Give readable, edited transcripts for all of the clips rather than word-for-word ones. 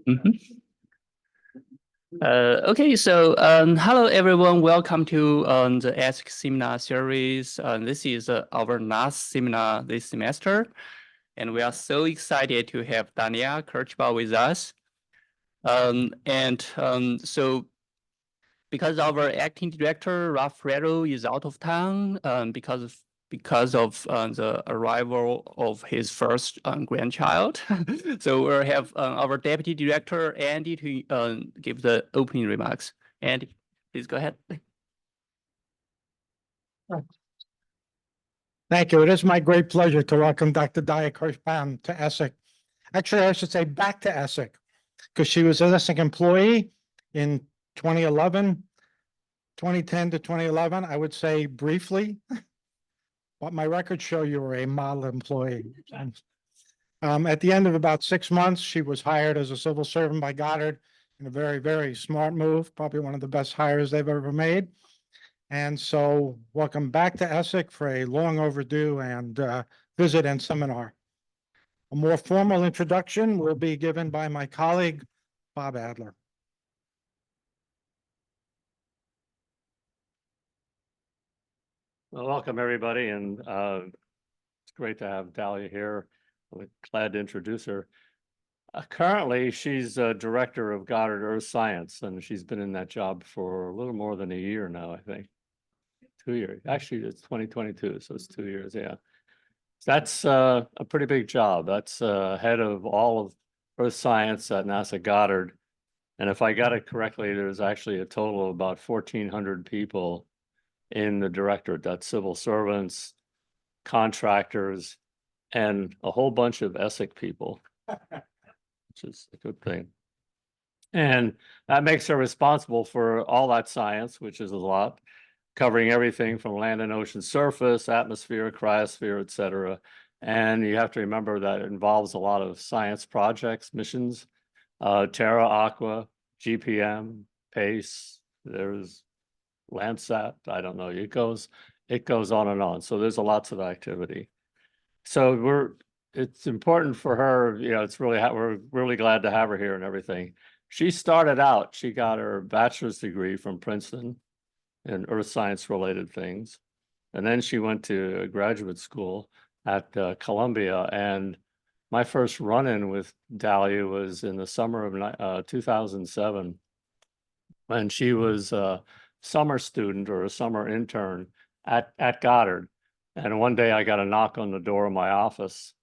Mhm. Okay, so hello everyone. Welcome to the Ask Seminar series. This is our last seminar this semester, and we are so excited to have Dalia Kirschbaum with us. So because our acting director Rafael is out of town because of the arrival of his first grandchild. So we'll have our deputy director, Andy, to give the opening remarks. Andy, please go ahead. Thank you. It is my great pleasure to welcome Dr. Dalia Kirschbaum to ESSEC. Actually, I should say back to ESSEC, because she was an ESSEC employee in 2011, 2010 to 2011, I would say briefly. But my records show you were a model employee. At the end of about 6 months, she was hired as a civil servant by Goddard in a very, very smart move, probably one of the best hires they've ever made. And so welcome back to ESSEC for a long overdue and visit and seminar. A more formal introduction will be given by my colleague, Bob Adler. Well, welcome everybody, and it's great to have Dalia here. I'm glad to introduce her. Currently, she's director of Goddard Earth Science, and she's been in that job for a little more than a year now, I think. 2 years. Actually, it's 2022, so it's 2 years, yeah. That's a pretty big job. That's head of all of Earth Science at NASA Goddard. And if I got it correctly, there's actually a total of about 1,400 people in the directorate. That's civil servants, contractors, and a whole bunch of ESSEC people, which is a good thing. And that makes her responsible for all that science, which is a lot, covering everything from land and ocean surface, atmosphere, cryosphere, et cetera. And you have to remember that it involves a lot of science projects, missions, Terra, Aqua, GPM, PACE, there's Landsat, I don't know, it goes on and on. So there's lots of activity. So it's important for her, we're really glad to have her here and everything. She started out, she got her bachelor's degree from Princeton in earth science related things. And then she went to graduate school at Columbia. And my first run-in with Dalia was in the summer of 2007, when she was a summer student or a summer intern at Goddard. And one day I got a knock on the door of my office,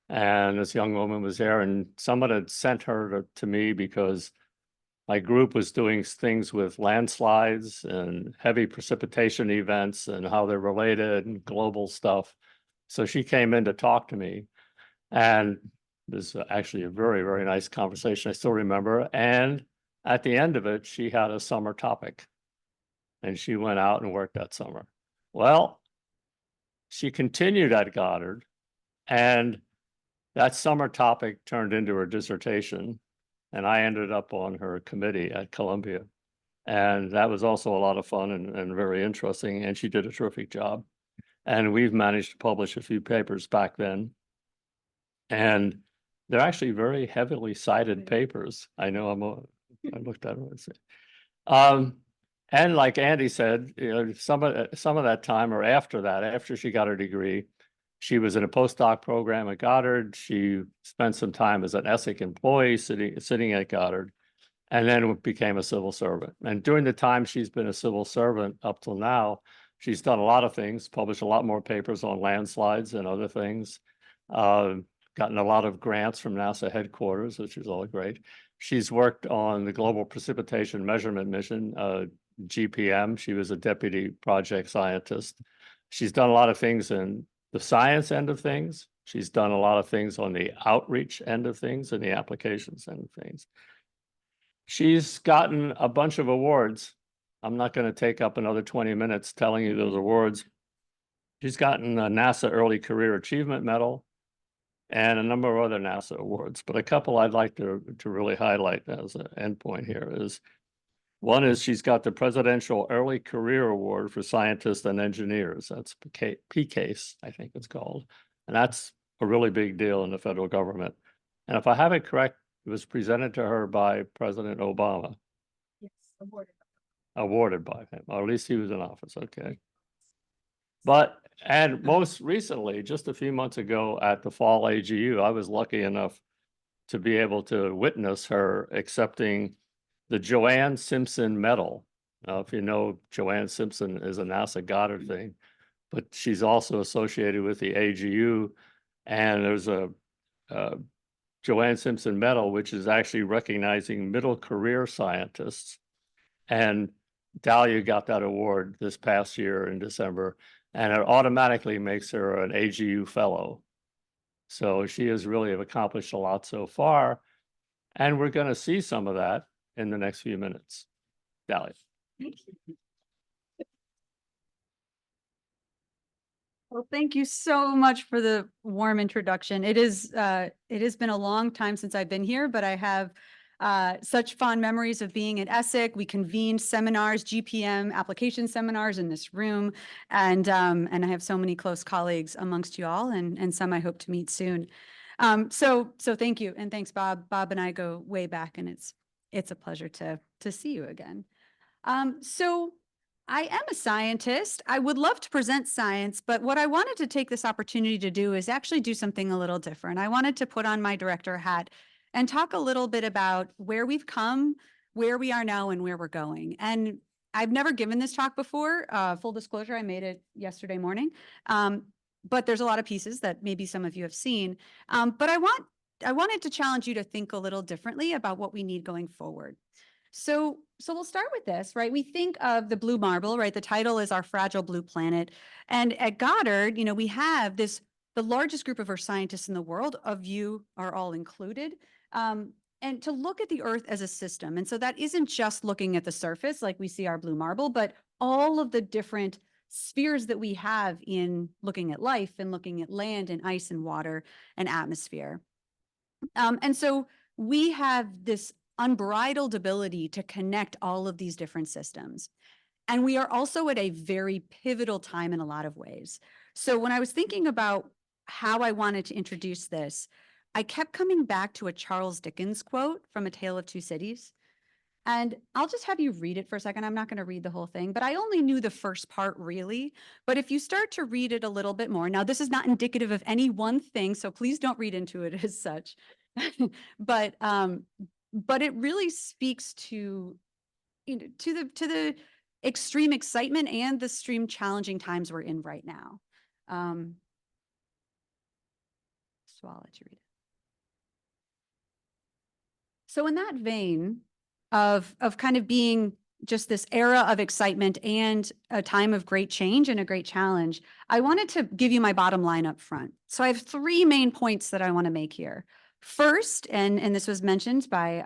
and this young woman was there, and someone had sent her to me because my group was doing things with landslides and heavy precipitation events and how they're related and global stuff. So she came in to talk to me, and it was actually a very, very nice conversation. I still remember. And at the end of it, she had a summer topic, and she went out and worked that summer. Well, she continued at Goddard, and that summer topic turned into her dissertation, and I ended up on her committee at Columbia. And that was also a lot of fun and very interesting, and she did a terrific job. And we've managed to publish a few papers back then. And they're actually very heavily cited papers. I know I looked at it. And like Andy said, some of that time or after that, after she got her degree, she was in a postdoc program at Goddard. She spent some time as an ESSEC employee sitting at Goddard, and then became a civil servant. And during the time she's been a civil servant up till now, she's done a lot of things, published a lot more papers on landslides and other things, gotten a lot of grants from NASA headquarters, which is all great. She's worked on the Global Precipitation Measurement mission, GPM. She was a deputy project scientist. She's done a lot of things in the science end of things. She's done a lot of things on the outreach end of things and the applications end of things. She's gotten a bunch of awards. I'm not going to take up another 20 minutes telling you those awards. She's gotten a NASA Early Career Achievement Medal and a number of other NASA awards. But a couple I'd like to really highlight as an endpoint here is, one is she's got the Presidential Early Career Award for Scientists and Engineers. That's PCASE, I think it's called. And that's a really big deal in the federal government. And if I have it correct, It was presented to her by President Obama, Yes, awarded. awarded by him, or at least he was in office, okay. But, and most recently, just a few months ago at the Fall AGU, I was lucky enough to be able to witness her accepting the Joanne Simpson Medal. Now, if you know, Joanne Simpson is a NASA Goddard thing, but she's also associated with the AGU, and there's a Joanne Simpson Medal, which is actually recognizing middle career scientists. And Dalia got that award this past year in December, and it automatically makes her an AGU fellow. So she has really accomplished a lot so far, and we're going to see some of that in the next few minutes. Dalia. Well, thank you so much for the warm introduction. It has been a long time since I've been here, but I have such fond memories of being at ESSEC. We convened seminars, GPM application seminars in this room, and I have so many close colleagues amongst you all, and some I hope to meet soon. So thank you, and thanks, Bob. Bob and I go way back, and it's a pleasure to see you again. So I am a scientist. I would love to present science, but what I wanted to take this opportunity to do is actually do something a little different. I wanted to put on my director hat and talk a little bit about where we've come, where we are now, and where we're going. And I've never given this talk before. Full disclosure, I made it yesterday morning. But there's a lot of pieces that maybe some of you have seen. But I wanted to challenge you to think a little differently about what we need going forward. So we'll start with this, right? We think of the blue marble, right? The title is Our Fragile Blue Planet. And at Goddard, we have the largest group of Earth scientists in the world. Of you are all included. And to look at the Earth as a system. And so that isn't just looking at the surface, like we see our blue marble, but all of the different spheres that we have in looking at life and looking at land and ice and water and atmosphere. And so we have this unbridled ability to connect all of these different systems. And we are also at a very pivotal time in a lot of ways. So when I was thinking about how I wanted to introduce this, I kept coming back to a Charles Dickens quote from A Tale of Two Cities. And I'll just have you read it for a second. I'm not going to read the whole thing, but I only knew the first part really. But if you start to read it a little bit more, now this is not indicative of any one thing, so please don't read into it as such. But it really speaks to the extreme excitement and the extreme challenging times we're in right now. So I'll let you read it. So in that vein of kind of being just this era of excitement and a time of great change and a great challenge, I wanted to give you my bottom line up front. So I have three main points that I want to make here. First, and this was mentioned by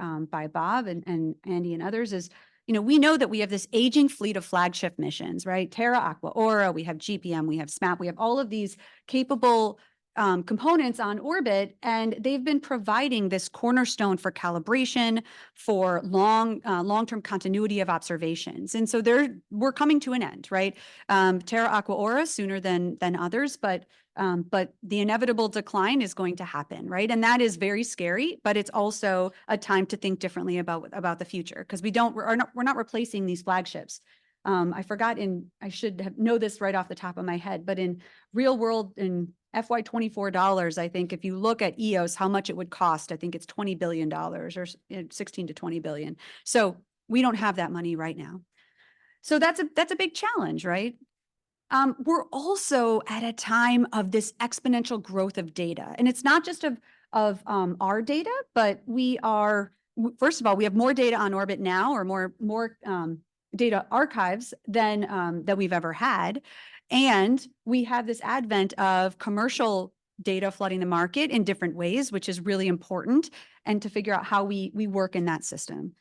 Bob and Andy and others, is we know that we have this aging fleet of flagship missions, right? Terra, Aqua, Aura, we have GPM, we have SMAP, we have all of these capable components on orbit, and they've been providing this cornerstone for calibration, for long-term continuity of observations. And so we're coming to an end, right? Terra, Aqua, Aura sooner than others, but the inevitable decline is going to happen, right? And that is very scary, but it's also a time to think differently about the future, because we're not replacing these flagships. I forgot I should know this right off the top of my head, but in real world, in FY24 dollars, I think if you look at EOS, how much it would cost, I think it's $20 billion or 16 to 20 billion. So we don't have that money right now. So that's a big challenge, right? We're also at a time of this exponential growth of data. And it's not just of our data, but first of all, we have more data on orbit now, or more data archives than we've ever had. And we have this advent of commercial data flooding the market in different ways, which is really important, and to figure out how we work in that system.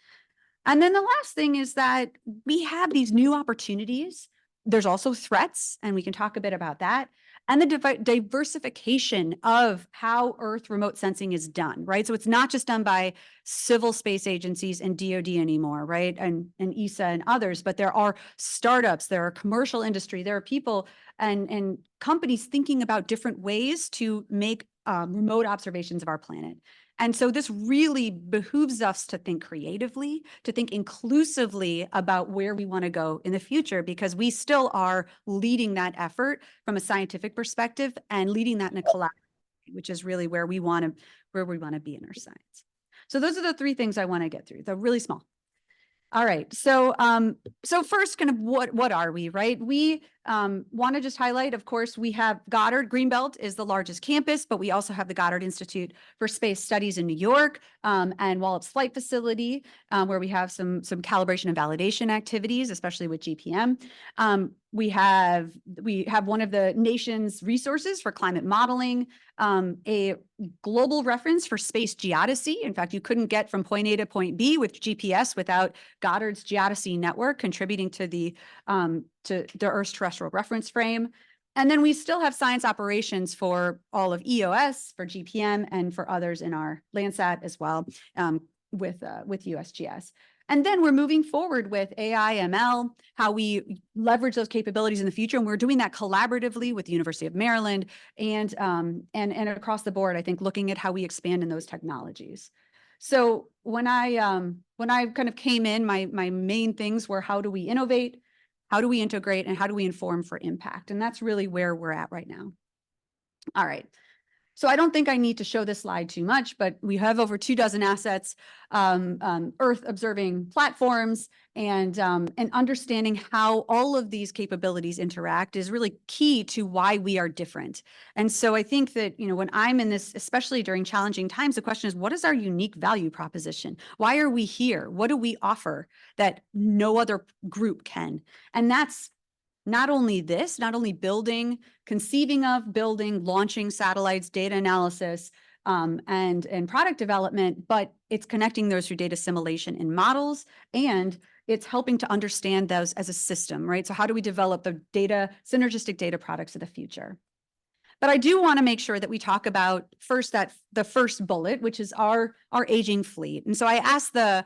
And then the last thing is that we have these new opportunities. There's also threats, and we can talk a bit about that, and the diversification of how Earth remote sensing is done, right? So it's not just done by civil space agencies and DoD anymore, right? And ESA and others, but there are startups, there are commercial industry, there are people and companies thinking about different ways to make remote observations of our planet. And so this really behooves us to think creatively, to think inclusively about where we want to go in the future, because we still are leading that effort from a scientific perspective and leading that in a collaborative, which is really where we want to be in our science. So those are the three things I want to get through. They're really small. All right. So, so first, kind of what are we, right? We want to just highlight, of course, we have Goddard. Greenbelt is the largest campus, but we also have the Goddard Institute for Space Studies in New York, and Wallops Flight Facility, where we have some calibration and validation activities, especially with GPM. We have one of the nation's resources for climate modeling, a global reference for space geodesy. In fact, you couldn't get from point A to point B with GPS without Goddard's geodesy network contributing to the Earth's terrestrial reference frame. And then we still have science operations for all of EOS, for GPM, and for others in our Landsat as well, with USGS. And then we're moving forward with AI, ML, how we leverage those capabilities in the future. And we're doing that collaboratively with the University of Maryland and across the board, I think, looking at how we expand in those technologies. So when I kind of came in, my main things were, how do we innovate? How do we integrate? And how do we inform for impact? And that's really where we're at right now. All right. So I don't think I need to show this slide too much, but we have over 24 assets, Earth observing platforms, and understanding how all of these capabilities interact is really key to why we are different. And so I think that, you know, when I'm in this, especially during challenging times, the question is, what is our unique value proposition? Why are we here? What do we offer that no other group can? And that's not only conceiving of, building, launching satellites, data analysis, and product development, but it's connecting those through data assimilation in models, and it's helping to understand those as a system, right? So how do we develop the synergistic data products of the future? But I do want to make sure that we talk about first the first bullet, which is our aging fleet. And so I asked the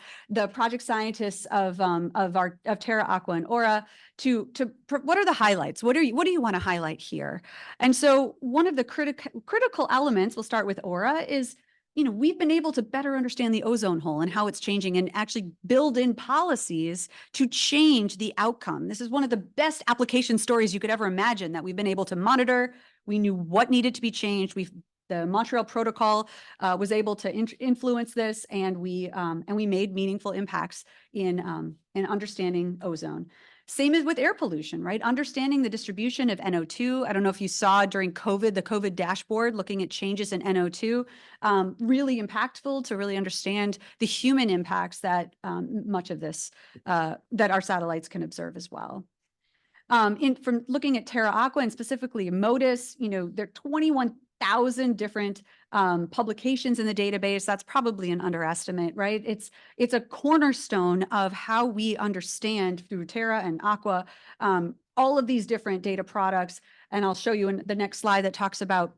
project scientists of Terra, Aqua, and Aura what are the highlights? What do you want to highlight here? And so one of the critical elements, we'll start with Aura, is, you know, we've been able to better understand the ozone hole and how it's changing, and actually build in policies to change the outcome. This is one of the best application stories you could ever imagine, that we've been able to monitor. We knew what needed to be changed. The Montreal Protocol was able to influence this, and we made meaningful impacts in understanding ozone. Same as with air pollution, right? Understanding the distribution of NO2. I don't know if you saw during COVID, the COVID dashboard, looking at changes in NO2, really impactful to really understand the human impacts that much of this, that our satellites can observe as well. From looking at Terra Aqua and specifically MODIS, you know, there are 21,000 different publications in the database. That's probably an underestimate, right? It's a cornerstone of how we understand through Terra and Aqua all of these different data products. And I'll show you in the next slide that talks about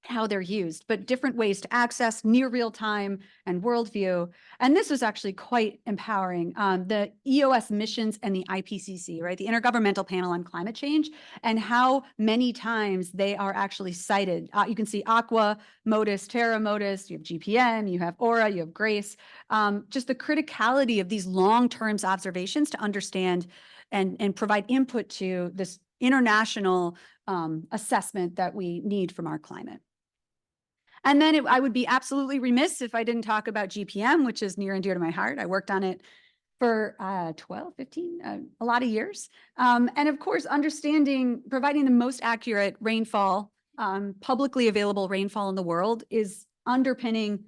how they're used, but different ways to access near real time and worldview. And this was actually quite empowering. The EOS missions and the IPCC, right? The Intergovernmental Panel on Climate Change, and how many times they are actually cited. You can see Aqua, MODIS, Terra, MODIS, you have GPM, you have Aura, you have GRACE. Just the criticality of these long-term observations to understand and provide input to this international assessment that we need from our climate. And then I would be absolutely remiss if I didn't talk about GPM, which is near and dear to my heart. I worked on it for 12, 15, a lot of years. And of course, providing the most accurate rainfall, publicly available rainfall in the world is underpinning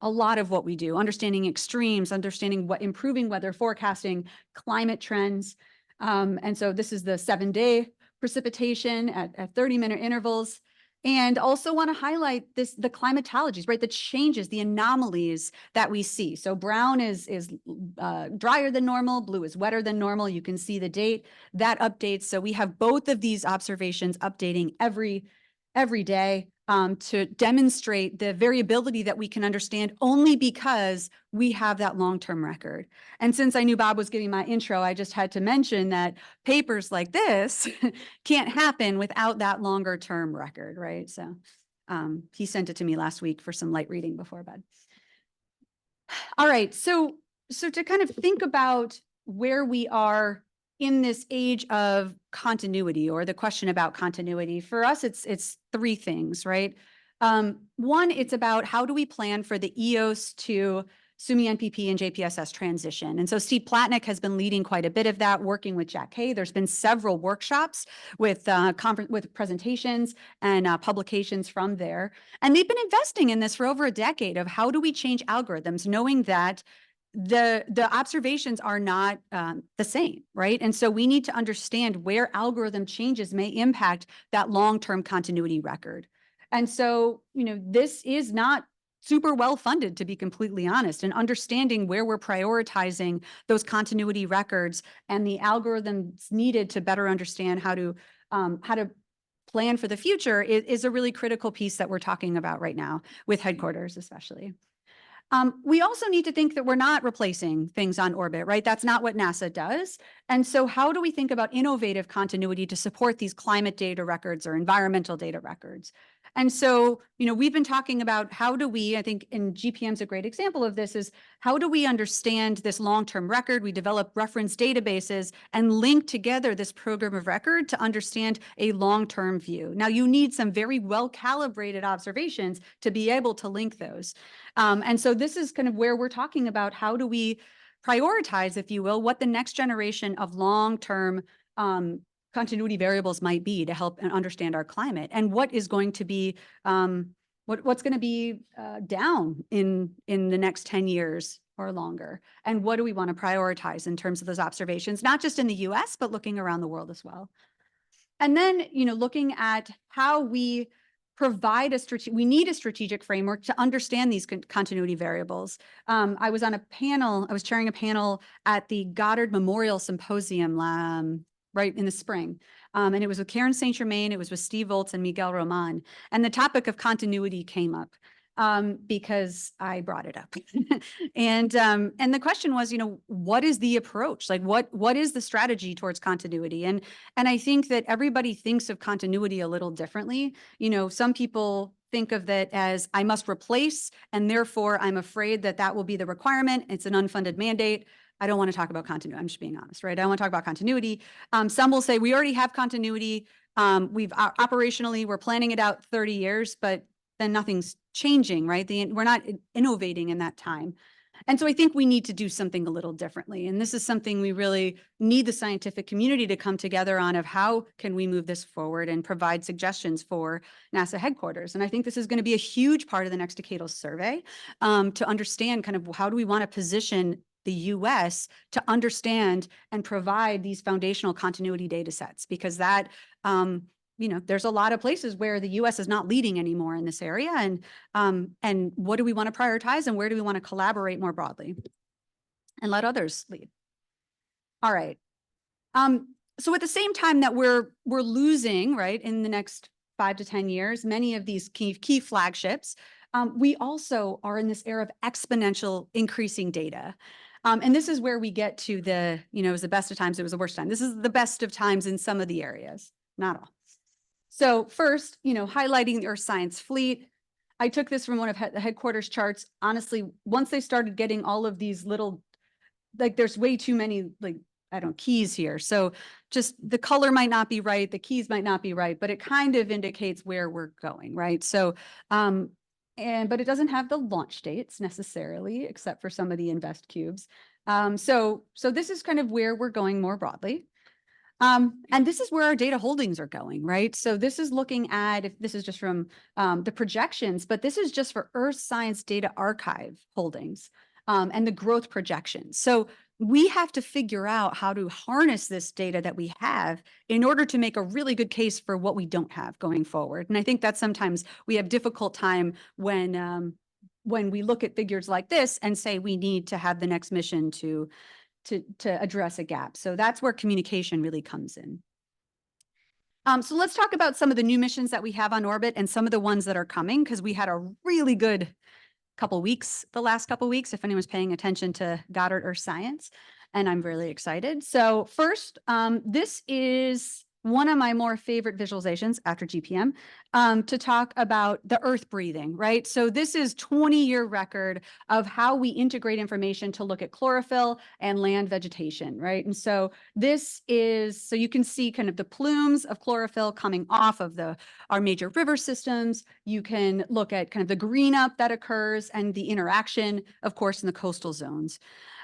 a lot of what we do. Understanding extremes, understanding improving weather forecasting, climate trends. And so this is the 7-day precipitation at 30-minute intervals. And also want to highlight the climatologies, right? The changes, the anomalies that we see. So brown is drier than normal, blue is wetter than normal. You can see the date that updates. So we have both of these observations updating every day to demonstrate the variability that we can understand only because we have that long-term record. And since I knew Bob was giving my intro, I just had to mention that papers like this can't happen without that longer-term record, right? So he sent it to me last week for some light reading before bed. All right, so to kind of think about where we are in this age of continuity, or the question about continuity, for us, it's three things, right? One, it's about how do we plan for the EOS to SUMI NPP and JPSS transition. And so Steve Platnick has been leading quite a bit of that, working with Jack Kay. There's been several workshops with presentations and publications from there. And they've been investing in this for over a decade of how do we change algorithms, knowing that the observations are not the same, right? And so we need to understand where algorithm changes may impact that long-term continuity record. And so, this is not super well funded, to be completely honest, and understanding where we're prioritizing those continuity records and the algorithms needed to better understand how to plan for the future is a really critical piece that we're talking about right now with headquarters, especially. We also need to think that we're not replacing things on orbit, right? That's not what NASA does. And so how do we think about innovative continuity to support these climate data records or environmental data records? And so, we've been talking about how do we, I think, and GPM's a great example of this, is how do we understand this long-term record? We develop reference databases and link together this program of record to understand a long-term view. Now, you need some very well-calibrated observations to be able to link those. And so this is kind of where we're talking about how do we prioritize, if you will, what the next generation of long-term continuity variables might be to help and understand our climate, and what is going to be what's going to be down in the next 10 years or longer, and what do we want to prioritize in terms of those observations, not just in the US, but looking around the world as well. And then, looking at how we provide we need a strategic framework to understand these continuity variables. I was chairing a panel at the Goddard Memorial Symposium right in the spring. And it was with Karen St. Germain, it was with Steve Volz and Miguel Roman. And the topic of continuity came up because I brought it up. And the question was, what is the approach? Like what is the strategy towards continuity? And I think that everybody thinks of continuity a little differently. Some people think of that as I must replace, and therefore I'm afraid that will be the requirement. It's an unfunded mandate. I don't want to talk about continuity. I'm just being honest, right? I want to talk about continuity. Some will say we already have continuity. We've operationally, we're planning it out 30 years, but then nothing's changing, right? We're not innovating in that time. And so I think we need to do something a little differently. And this is something we really need the scientific community to come together on, of how can we move this forward and provide suggestions for NASA headquarters. And I think this is going to be a huge part of the next decadal survey to understand kind of how do we want to position the US to understand and provide these foundational continuity data sets, because that, there's a lot of places where the US is not leading anymore in this area. And what do we want to prioritize, and where do we want to collaborate more broadly and let others lead? All right. So at the same time that we're losing, right, in the next 5 to 10 years, many of these key flagships, we also are in this era of exponential increasing data. And this is where we get to it was the best of times, it was the worst time. This is the best of times in some of the areas, not all. So first, highlighting the Earth science fleet. I took this from one of the headquarters charts. Honestly, once they started getting all of these little, there's way too many, keys here. So just the color might not be right, the keys might not be right, but it kind of indicates where we're going, right? So, but it doesn't have the launch dates necessarily, except for some of the invest cubes. So this is kind of where we're going more broadly. And this is where our data holdings are going, right? So this is looking at, if this is just from the projections, but this is just for Earth Science Data Archive holdings and the growth projections. So we have to figure out how to harness this data that we have in order to make a really good case for what we don't have going forward. And I think that sometimes we have difficult time when we look at figures like this and say we need to have the next mission to address a gap. So that's where communication really comes in. So let's talk about some of the new missions that we have on orbit and some of the ones that are coming, because we had a really good the last couple weeks, if anyone's paying attention to Goddard Earth Science, and I'm really excited. So first, this is one of my more favorite visualizations after GPM, to talk about the earth breathing, right? So this is 20-year record of how we integrate information to look at chlorophyll and land vegetation, right? And so this is, so you can see kind of the plumes of chlorophyll coming off of our major river systems. You can look at kind of the green up that occurs and the interaction, of course, in the coastal zones.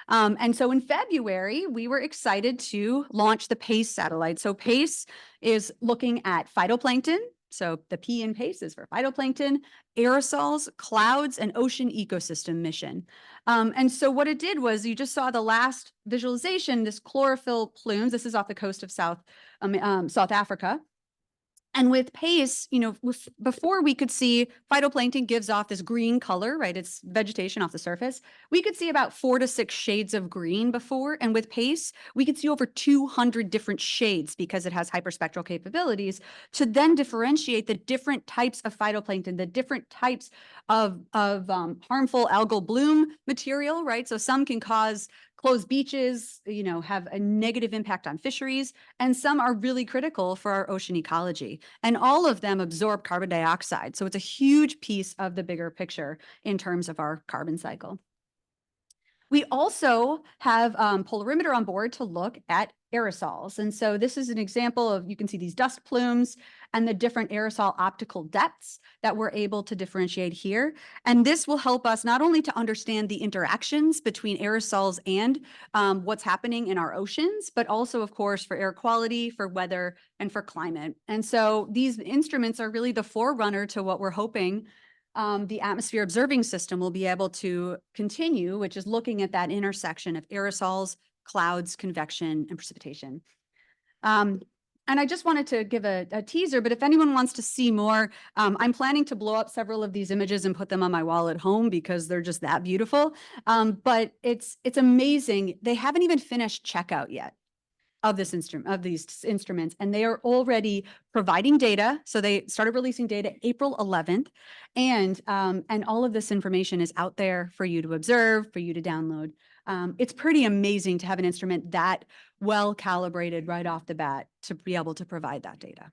And so in February, we were excited to launch the PACE satellite. So PACE is looking at phytoplankton. So the P in PACE is for phytoplankton, aerosols, clouds, and ocean ecosystem mission. And so what it did was, you just saw the last visualization, this chlorophyll plumes. This is off the coast of South Africa. And with PACE, you know, before we could see phytoplankton gives off this green color, right? It's vegetation off the surface. We could see about 4 to 6 shades of green before. And with PACE, we could see over 200 different shades because it has hyperspectral capabilities to then differentiate the different types of phytoplankton, the different types of harmful algal bloom material, right? So some can cause closed beaches, you know, have a negative impact on fisheries, and some are really critical for our ocean ecology. And all of them absorb carbon dioxide. So it's a huge piece of the bigger picture in terms of our carbon cycle. We also have polarimeter on board to look at aerosols. And so this is an example of, you can see these dust plumes and the different aerosol optical depths that we're able to differentiate here. And this will help us not only to understand the interactions between aerosols and what's happening in our oceans, but also, of course, for air quality, for weather, and for climate. And so these instruments are really the forerunner to what we're hoping the atmosphere observing system will be able to continue, which is looking at that intersection of aerosols, clouds, convection, and precipitation. And I just wanted to give a teaser, but if anyone wants to see more, I'm planning to blow up several of these images and put them on my wall at home because they're just that beautiful. But it's amazing. They haven't even finished checkout yet of these instruments, and they are already providing data. So they started releasing data April 11th, and all of this information is out there for you to observe, for you to download. It's pretty amazing to have an instrument that well calibrated right off the bat to be able to provide that data.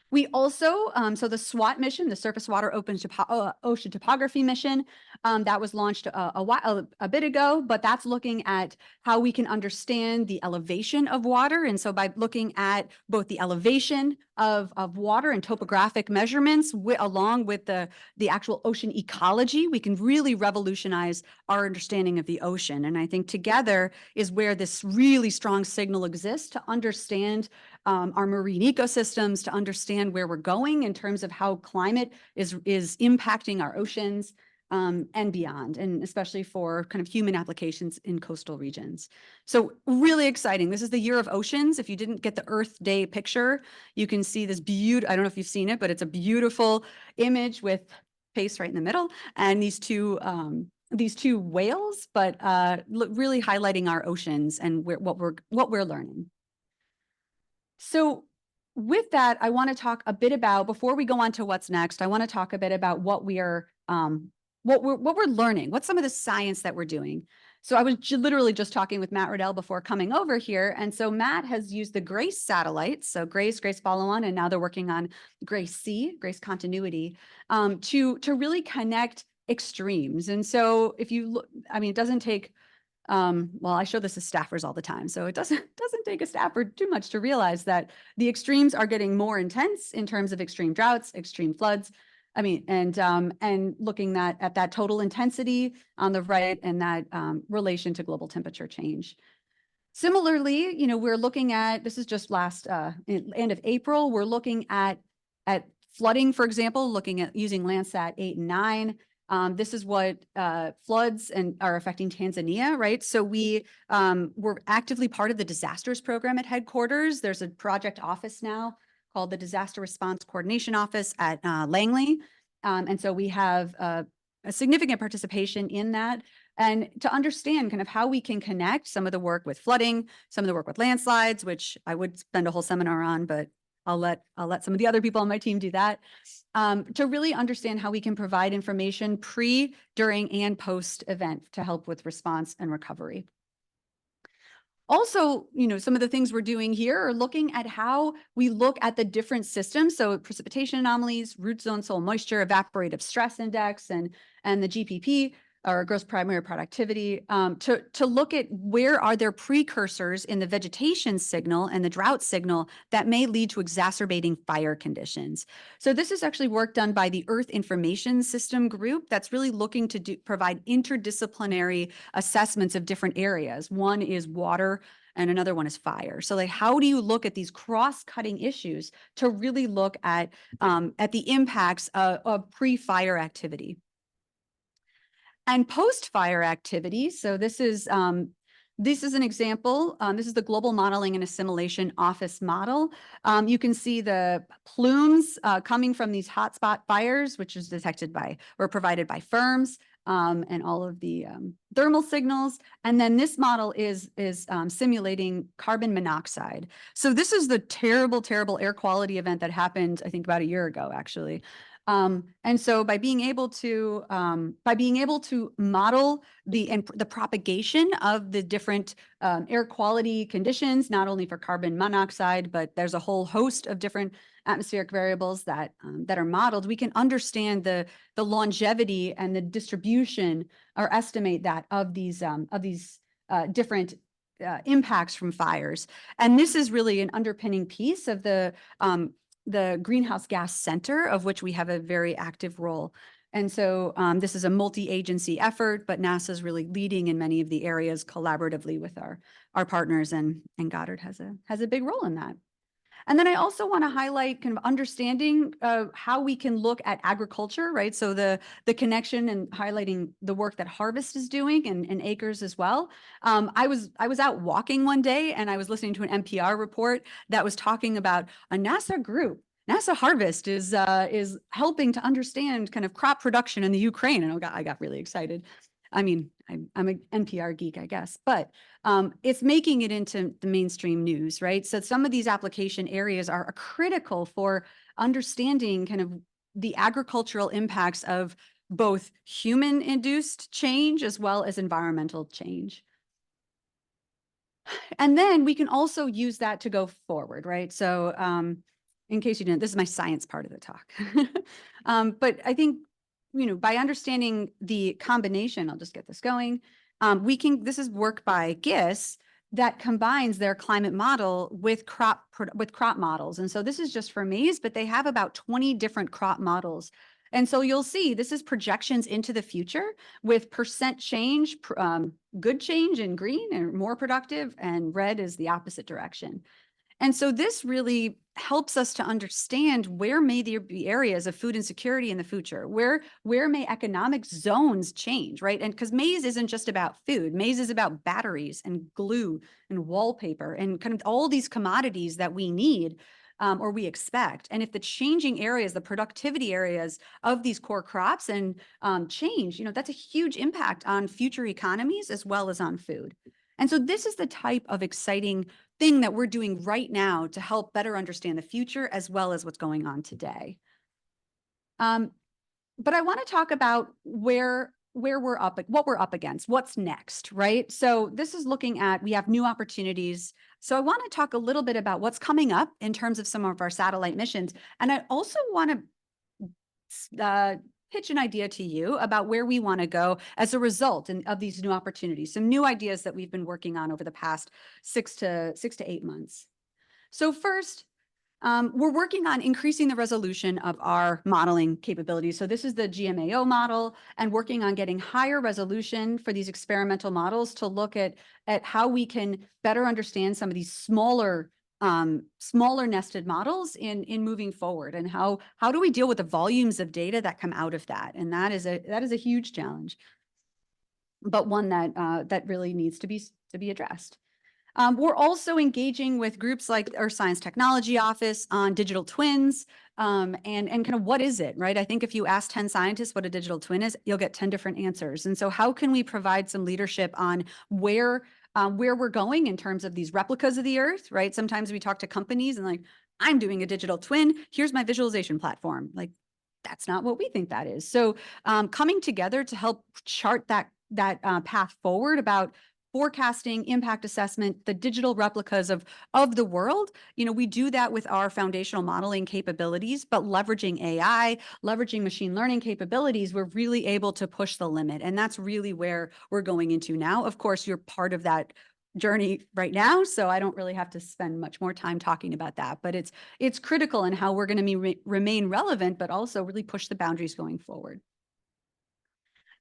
We also, so the SWOT mission, the Surface Water Ocean Topography mission, that was launched a bit ago, but that's looking at how we can understand the elevation of water. And so by looking at both the elevation of water and topographic measurements along with the actual ocean ecology, we can really revolutionize our understanding of the ocean. And I think together is where this really strong signal exists to understand our marine ecosystems, to understand where we're going in terms of how climate is impacting our oceans and beyond, and especially for kind of human applications in coastal regions. So really exciting. This is the year of oceans. If you didn't get the Earth Day picture, you can see this beautiful, I don't know if you've seen it, but it's a beautiful image with PACE right in the middle and these two whales, but really highlighting our oceans and what we're learning. So with that, I want to talk a bit about, before we go on to what's next, I want to talk a bit about what we're learning, what's some of the science that we're doing. So I was literally just talking with Matt Riddell before coming over here. And so Matt has used the GRACE satellites, so GRACE follow-on, and now they're working on GRACE-C, GRACE continuity, to really connect extremes. And so if you look, I mean, it doesn't take, well, I show this to staffers all the time, so it doesn't take a staffer too much to realize that the extremes are getting more intense in terms of extreme droughts, extreme floods. I mean, and looking at that total intensity on the right and that relation to global temperature change. Similarly, you know, we're looking at, this is just last end of April, we're looking at flooding, for example, looking at using Landsat 8 and 9. This is what floods are affecting Tanzania, right? So we're actively part of the disasters program at headquarters. There's a project office now called the Disaster Response Coordination Office at Langley. And so we have a significant participation in that. And to understand kind of how we can connect some of the work with flooding, some of the work with landslides, which I would spend a whole seminar on, but I'll let some of the other people on my team do that, to really understand how we can provide information pre, during, and post event to help with response and recovery. Also, some of the things we're doing here are looking at how we look at the different systems. So precipitation anomalies, root zone soil moisture, evaporative stress index, and the GPP, or gross primary productivity, to look at where are there precursors in the vegetation signal and the drought signal that may lead to exacerbating fire conditions. So this is actually work done by the Earth Information System group that's really looking to provide interdisciplinary assessments of different areas. One is water and another one is fire. So like, how do you look at these cross-cutting issues to really look at the impacts of pre-fire activity? And post-fire activity, so this is an example. This is the Global Modeling and Assimilation Office model. You can see the plumes coming from these hotspot fires, which is provided by firms, and all of the thermal signals. And then this model is simulating carbon monoxide. So this is the terrible, terrible air quality event that happened, I think, about a year ago, actually. And so by being able to model the propagation of the different air quality conditions, not only for carbon monoxide, but there's a whole host of different atmospheric variables that are modeled, we can understand the longevity and the distribution, or estimate that, of these different impacts from fires. And this is really an underpinning piece of the Greenhouse Gas Center, of which we have a very active role. And so this is a multi-agency effort, but NASA is really leading in many of the areas collaboratively with our partners, and Goddard has a big role in that. And then I also want to highlight kind of understanding how we can look at agriculture, right? So the connection, and highlighting the work that Harvest is doing, and Acres as well. I was out walking one day, and I was listening to an NPR report that was talking about a NASA group. NASA Harvest is helping to understand kind of crop production in the Ukraine, and I got really excited. I mean, I'm an NPR geek, I guess, but it's making it into the mainstream news, right? So some of these application areas are critical for understanding kind of the agricultural impacts of both human-induced change as well as environmental change. And then we can also use that to go forward, right? So in case you didn't, this is my science part of the talk. But I think, by understanding the combination, I'll just get this going. This is work by GIS that combines their climate model with crop models. And so this is just for maize, but they have about 20 different crop models. And so you'll see this is projections into the future with percent change, good change in green and more productive, and red is the opposite direction. And so this really helps us to understand where may there be areas of food insecurity in the future, where may economic zones change, right? And because maize isn't just about food, maize is about batteries and glue and wallpaper and kind of all these commodities that we need, or we expect. And if the changing areas, the productivity areas of these core crops and change, that's a huge impact on future economies as well as on food. And so this is the type of exciting thing that we're doing right now to help better understand the future as well as what's going on today. But I want to talk about what we're up against, what's next, right? So this is looking at, we have new opportunities. So I want to talk a little bit about what's coming up in terms of some of our satellite missions. And I also want to pitch an idea to you about where we want to go as a result of these new opportunities, some new ideas that we've been working on over the past 6 to 8 months. So first, we're working on increasing the resolution of our modeling capabilities. So this is the GMAO model, and working on getting higher resolution for these experimental models to look at how we can better understand some of these smaller nested models in moving forward, and how do we deal with the volumes of data that come out of that? And that is a huge challenge, but one that really needs to be addressed. We're also engaging with groups like our Science Technology Office on digital twins, and kind of what is it, right? I think if you ask 10 scientists what a digital twin is, you'll get 10 different answers. And so how can we provide some leadership on where we're going in terms of these replicas of the Earth, right? Sometimes we talk to companies and like, I'm doing a digital twin, here's my visualization platform. Like, that's not what we think that is. So coming together to help chart that path forward about forecasting, impact assessment, the digital replicas of the world. You know, we do that with our foundational modeling capabilities, but leveraging AI, leveraging machine learning capabilities, we're really able to push the limit. And that's really where we're going into now. Of course, you're part of that journey right now, so I don't really have to spend much more time talking about that, but it's critical in how we're going to remain relevant, but also really push the boundaries going forward.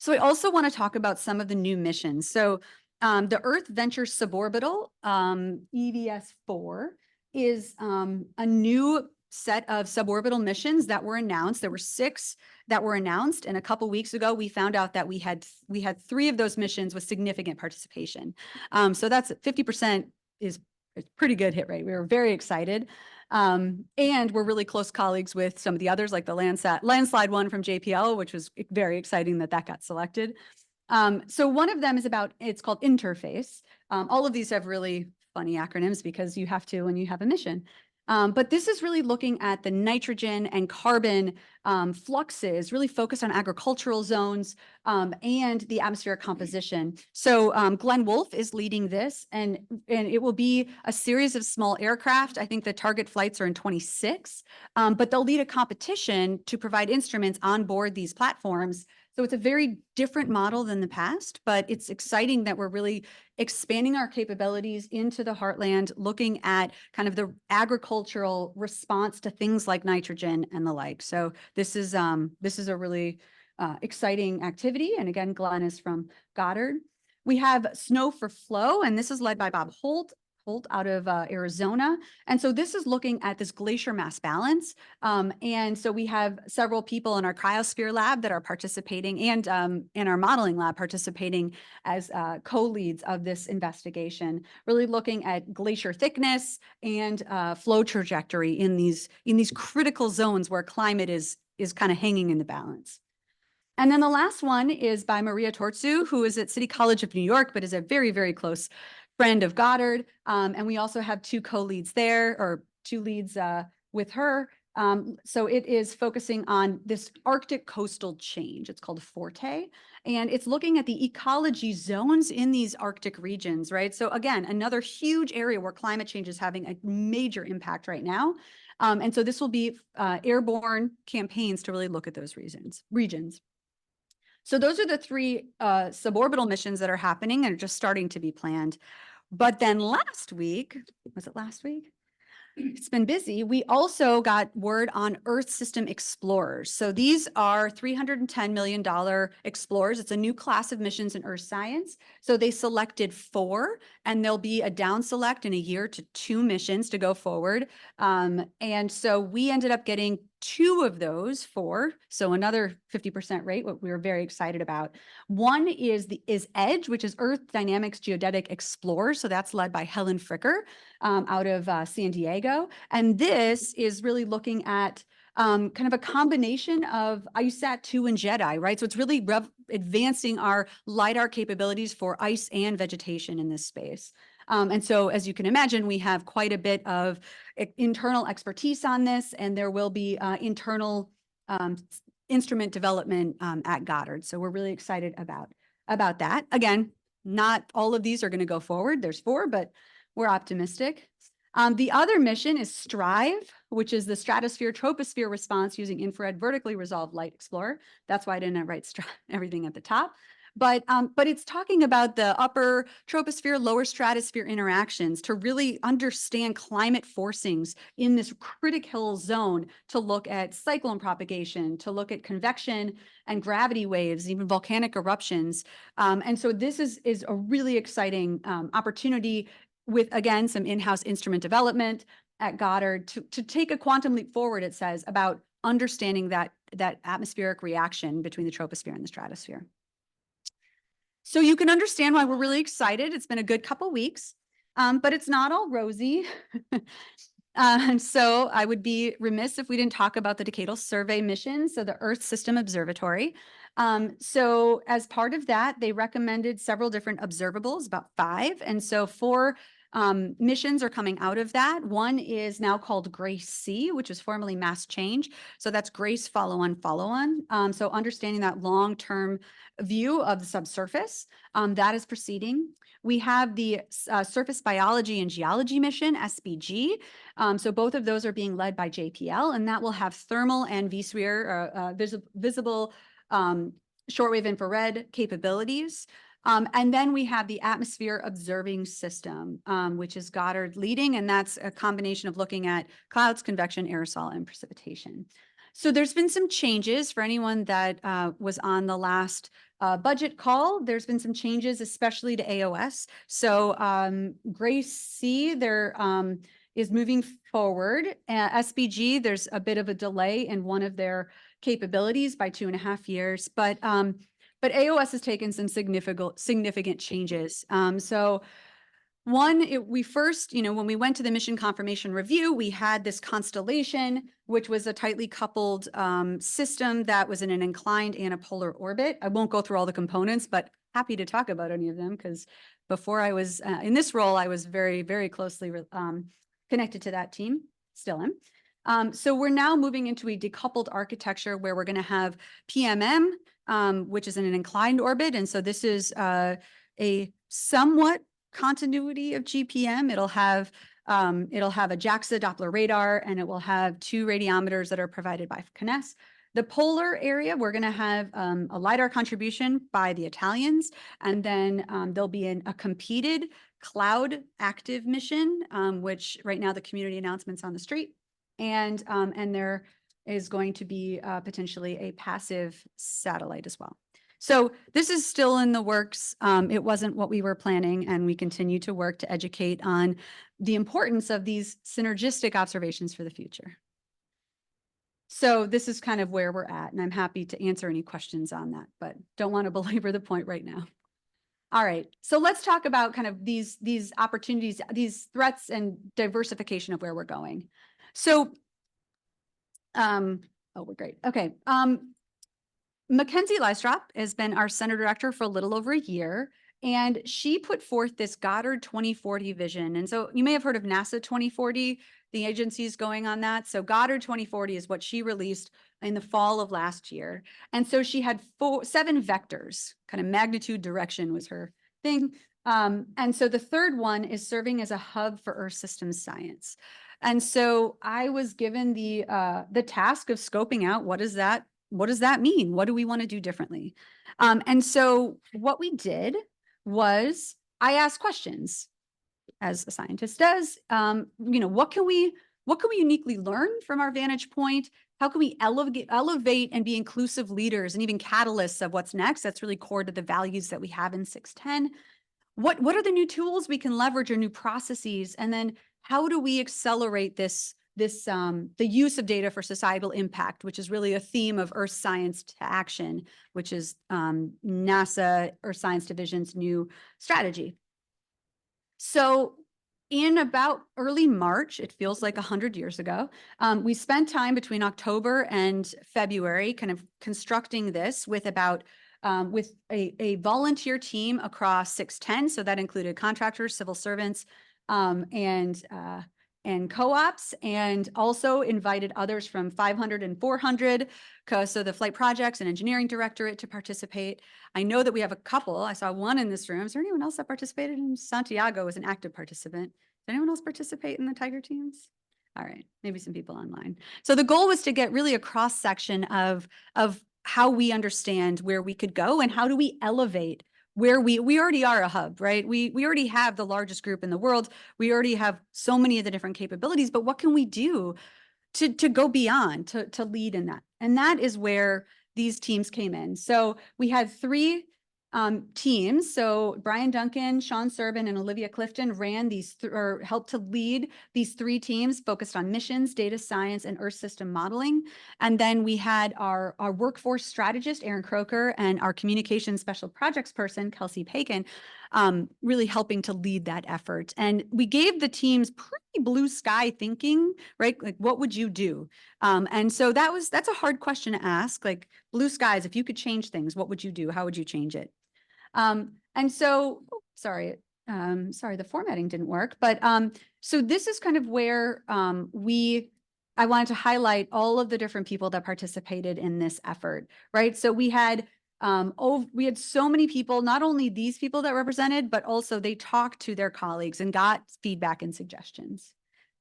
So I also want to talk about some of the new missions. So the Earth Venture Suborbital, EVS-4, is a new set of suborbital missions that were announced. There were 6 that were announced, and a couple weeks ago we found out that we had 3 of those missions with significant participation. So that's 50% is a pretty good hit rate. We were very excited. And we're really close colleagues with some of the others, like the landslide one from JPL, which was very exciting that got selected. So one of them is it's called Interface. All of these have really funny acronyms because you have to when you have a mission. But this is really looking at the nitrogen and carbon fluxes, really focused on agricultural zones and the atmospheric composition. So Glenn Wolfe is leading this, and it will be a series of small aircraft. I think the target flights are in 26, but they'll lead a competition to provide instruments on board these platforms. So it's a very different model than the past, but it's exciting that we're really expanding our capabilities into the heartland, looking at kind of the agricultural response to things like nitrogen and the like. So this is a really exciting activity. And again, Glenn is from Goddard. We have Snow for Flow, and this is led by Bob Holt out of Arizona. And so this is looking at this glacier mass balance. And so we have several people in our cryosphere lab that are participating, and in our modeling lab participating as co-leads of this investigation, really looking at glacier thickness and flow trajectory in these critical zones where climate is kind of hanging in the balance. And then the last one is by Maria Tortsu, who is at City College of New York, but is a very, very close friend of Goddard. And we also have 2 co-leads there, or 2 leads with her. So it is focusing on this Arctic coastal change. It's called Forte, and it's looking at the ecology zones in these Arctic regions, right? So again, another huge area where climate change is having a major impact right now. And so this will be airborne campaigns to really look at those regions. So those are the 3 suborbital missions that are happening and are just starting to be planned. But then last week, was it last week? It's been busy. We also got word on Earth System Explorers. So these are $310 million explorers. It's a new class of missions in Earth science. So they selected 4, and there'll be a down select in a year to 2 missions to go forward. And so we ended up getting 2 of those 4. So another 50% rate, what we were very excited about. One is EDGE, which is Earth Dynamics Geodetic Explorer. So that's led by Helen Fricker out of San Diego. And this is really looking at kind of a combination of ISAT-2 and JEDI, right? So it's really advancing our LiDAR capabilities for ice and vegetation in this space. And so, as you can imagine, we have quite a bit of internal expertise on this, and there will be internal instrument development at Goddard. So we're really excited about that. Again, not all of these are going to go forward. There's 4, but we're optimistic. The other mission is STRIVE, which is the Stratosphere Troposphere Response using Infrared Vertically Resolved Light Explorer. That's why I didn't write everything at the top. But it's talking about the upper troposphere, lower stratosphere interactions to really understand climate forcings in this critical zone, to look at cyclone propagation, to look at convection and gravity waves, even volcanic eruptions. And so this is a really exciting opportunity with, again, some in-house instrument development at Goddard to take a quantum leap forward, it says, about understanding that atmospheric reaction between the troposphere and the stratosphere. So you can understand why we're really excited. It's been a good couple weeks, but it's not all rosy. And so I would be remiss if we didn't talk about the Decadal Survey mission, so the Earth System Observatory. So as part of that, they recommended several different observables, about 5. And so for Missions are coming out of that. One is now called GRACE C, which was formerly Mass Change. So that's GRACE follow-on. So understanding that long-term view of the subsurface, that is proceeding. We have the Surface Biology and Geology mission, SBG. So both of those are being led by JPL, and that will have thermal and vSphere, visible shortwave infrared capabilities. And then we have the Atmosphere Observing System, which is Goddard leading, and that's a combination of looking at clouds, convection, aerosol, and precipitation. So there's been some changes for anyone that was on the last budget call. There's been some changes, especially to AOS. So GRACE C, there is moving forward. SBG, there's a bit of a delay in one of their capabilities by 2.5 years, but AOS has taken some significant changes. So one, we first, when we went to the mission confirmation review, we had this constellation, which was a tightly coupled system that was in an inclined and a polar orbit. I won't go through all the components, but happy to talk about any of them, because before I was in this role, I was very, very closely connected to that team, still am. So we're now moving into a decoupled architecture where we're going to have PMM, which is in an inclined orbit. And so this is a somewhat continuity of GPM. It'll have a JAXA Doppler radar, and it will have 2 radiometers that are provided by CNES. The polar area, we're going to have a LiDAR contribution by the Italians, and then there'll be a competed cloud active mission, which right now the community announcement's on the street. And there is going to be potentially a passive satellite as well. So this is still in the works. It wasn't what we were planning, and we continue to work to educate on the importance of these synergistic observations for the future. So this is kind of where we're at, and I'm happy to answer any questions on that, but don't want to belabor the point right now. All right, so let's talk about kind of these opportunities, these threats, and diversification of where we're going. So, we're great. Okay. Mackenzie Lystrop has been our center director for a little over a year, and she put forth this Goddard 2040 vision. And so you may have heard of NASA 2040, the agencies going on that. So Goddard 2040 is what she released in the fall of last year. And so she had 7 vectors, kind of magnitude direction was her thing. And so the third one is serving as a hub for Earth systems science. And so I was given the task of scoping out what does that mean? What do we want to do differently? And so what we did was I asked questions, as a scientist does. What can we uniquely learn from our vantage point? How can we elevate and be inclusive leaders and even catalysts of what's next? That's really core to the values that we have in 610. What are the new tools we can leverage or new processes? And then how do we accelerate the use of data for societal impact, which is really a theme of Earth Science to Action, which is NASA Earth Science Division's new strategy. So in about early March, it feels like 100 years ago, we spent time between October and February kind of constructing this with with a volunteer team across 610. So that included contractors, civil servants, and co-ops, and also invited others from 500 and 400, so the flight projects and engineering directorate to participate. I know that we have a couple. I saw one in this room. Is there anyone else that participated? Santiago was an active participant. Did anyone else participate in the Tiger teams? All right, maybe some people online. So the goal was to get really a cross-section of how we understand where we could go and how do we elevate where we already are a hub, right? We already have the largest group in the world. We already have so many of the different capabilities, but what can we do to go beyond, to lead in that? And that is where these teams came in. So we had 3 teams. So Brian Duncan, Sean Serban, and Olivia Clifton ran these or helped to lead these 3 teams focused on missions, data science, and Earth system modeling. And then we had our workforce strategist, Aaron Croker, and our communications special projects person, Kelsey Pagan, really helping to lead that effort. And we gave the teams pretty blue sky thinking, right? Like, what would you do? And so that's a hard question to ask. Like, blue skies, if you could change things, what would you do? How would you change it? And so, sorry, sorry, the formatting didn't work, but so this is kind of where I wanted to highlight all of the different people that participated in this effort, right? So we had so many people, not only these people that represented, but also they talked to their colleagues and got feedback and suggestions.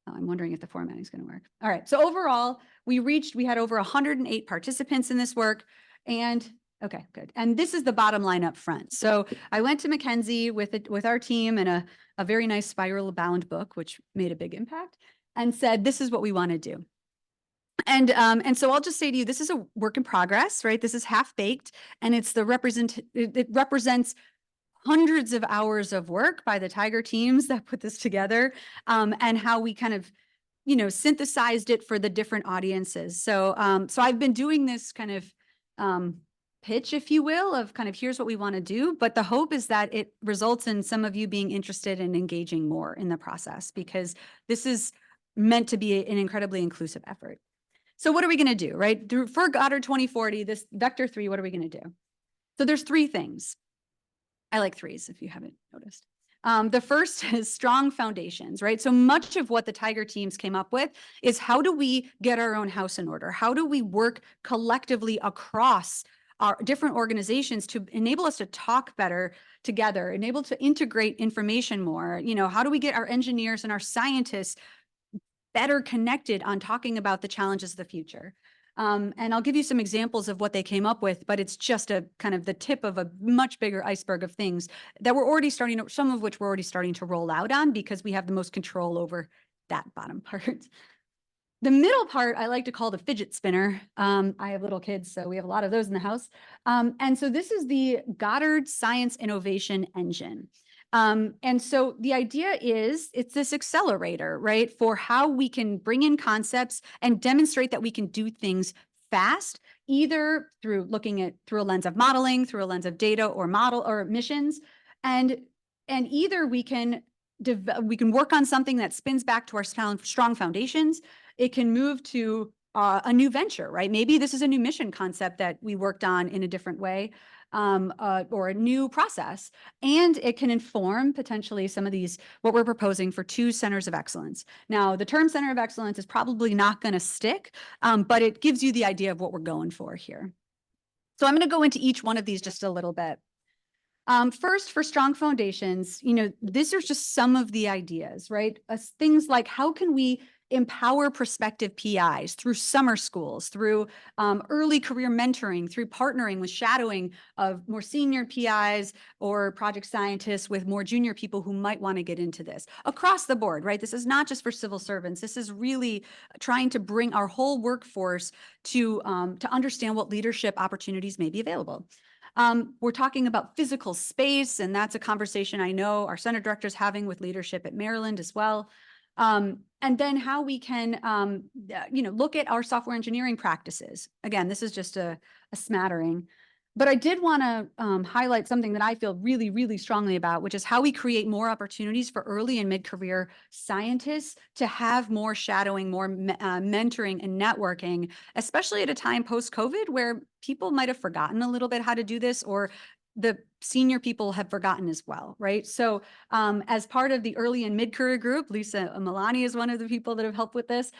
I'm wondering if the formatting is going to work. All right. So overall, we had over 108 participants in this work. And okay, good. And this is the bottom line up front. So I went to Mackenzie with our team and a very nice spiral bound book, which made a big impact, and said, this is what we want to do. And so I'll just say to you, this is a work in progress, right? This is half baked, and it represents hundreds of hours of work by the Tiger teams that put this together, and how we kind of, synthesized it for the different audiences. So, so I've been doing this kind of pitch, if you will, of kind of here's what we want to do. But the hope is that it results in some of you being interested in engaging more in the process, because this is meant to be an incredibly inclusive effort. So what are we going to do, right? For Goddard 2040, this vector 3, what are we going to do? So there's 3 things. I like 3s if you haven't noticed. The first is strong foundations, right? So much of what the Tiger teams came up with is how do we get our own house in order? How do we work collectively across our different organizations to enable us to talk better together, enable to integrate information more? How do we get our engineers and our scientists better connected on talking about the challenges of the future? And I'll give you some examples of what they came up with, but it's just a kind of the tip of a much bigger iceberg of things that we're already some of which we're already starting to roll out on, because we have the most control over that bottom part. The middle part, I like to call the fidget spinner. I have little kids, so we have a lot of those in the house. And so this is the Goddard Science Innovation Engine. And so the idea is it's this accelerator, right, for how we can bring in concepts and demonstrate that we can do things fast, either through looking through a lens of modeling, through a lens of data or model or missions. And either we can work on something that spins back to our strong foundations. It can move to a new venture, right? Maybe this is a new mission concept that we worked on in a different way. Or a new process, and it can inform potentially some of these, what we're proposing for 2 centers of excellence. Now, the term center of excellence is probably not going to stick, but it gives you the idea of what we're going for here. So I'm going to go into each one of these just a little bit. First, for strong foundations, these are just some of the ideas, right? Things like, how can we empower prospective PIs through summer schools, through early career mentoring, through partnering with shadowing of more senior PIs or project scientists with more junior people who might want to get into this across the board, right? This is not just for civil servants. This is really trying to bring our whole workforce to understand what leadership opportunities may be available. We're talking about physical space, and that's a conversation I know our center director is having with leadership at Maryland as well. And then how we can, look at our software engineering practices. Again, this is just a smattering. But I did want to highlight something that I feel really, really strongly about, which is how we create more opportunities for early and mid-career scientists to have more shadowing, more mentoring and networking, especially at a time post-COVID where people might have forgotten a little bit how to do this, or the senior people have forgotten as well, right? So as part of the early and mid-career group, Lisa Milani is one of the people that have helped with this.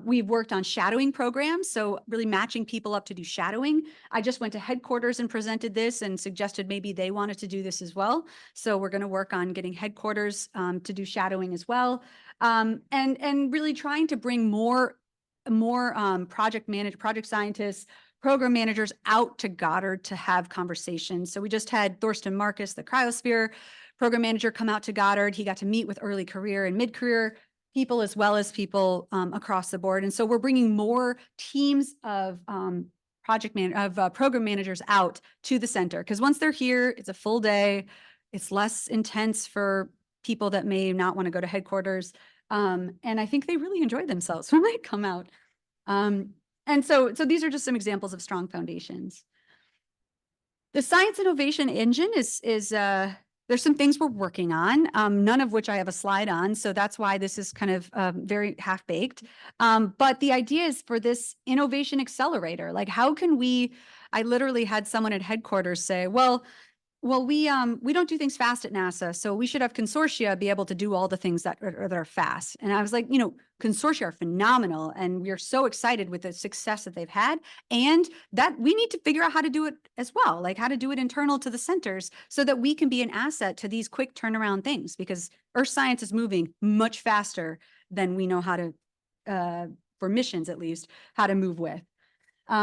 We've worked on shadowing programs, so really matching people up to do shadowing. I just went to headquarters and presented this and suggested maybe they wanted to do this as well. So we're going to work on getting headquarters to do shadowing as well. And really trying to bring more project scientists, program managers out to Goddard to have conversations. So we just had Thorsten Marcus, the cryosphere program manager, come out to Goddard. He got to meet with early career and mid-career people, as well as people across the board. And so we're bringing more teams of program managers out to the center, because once they're here, it's a full day. It's less intense for people that may not want to go to headquarters. And I think they really enjoy themselves when they come out. And so these are just some examples of strong foundations. The Science Innovation Engine is there's some things we're working on, none of which I have a slide on. So that's why this is kind of very half-baked. But the idea is for this innovation accelerator, like how can I literally had someone at headquarters say, well, Well, we don't do things fast at NASA, so we should have consortia be able to do all the things that are fast. And I was like, consortia are phenomenal, and we are so excited with the success that they've had, and that we need to figure out how to do it as well, like how to do it internal to the centers, so that we can be an asset to these quick turnaround things. Because Earth science is moving much faster than we know how to, for missions at least, how to move with.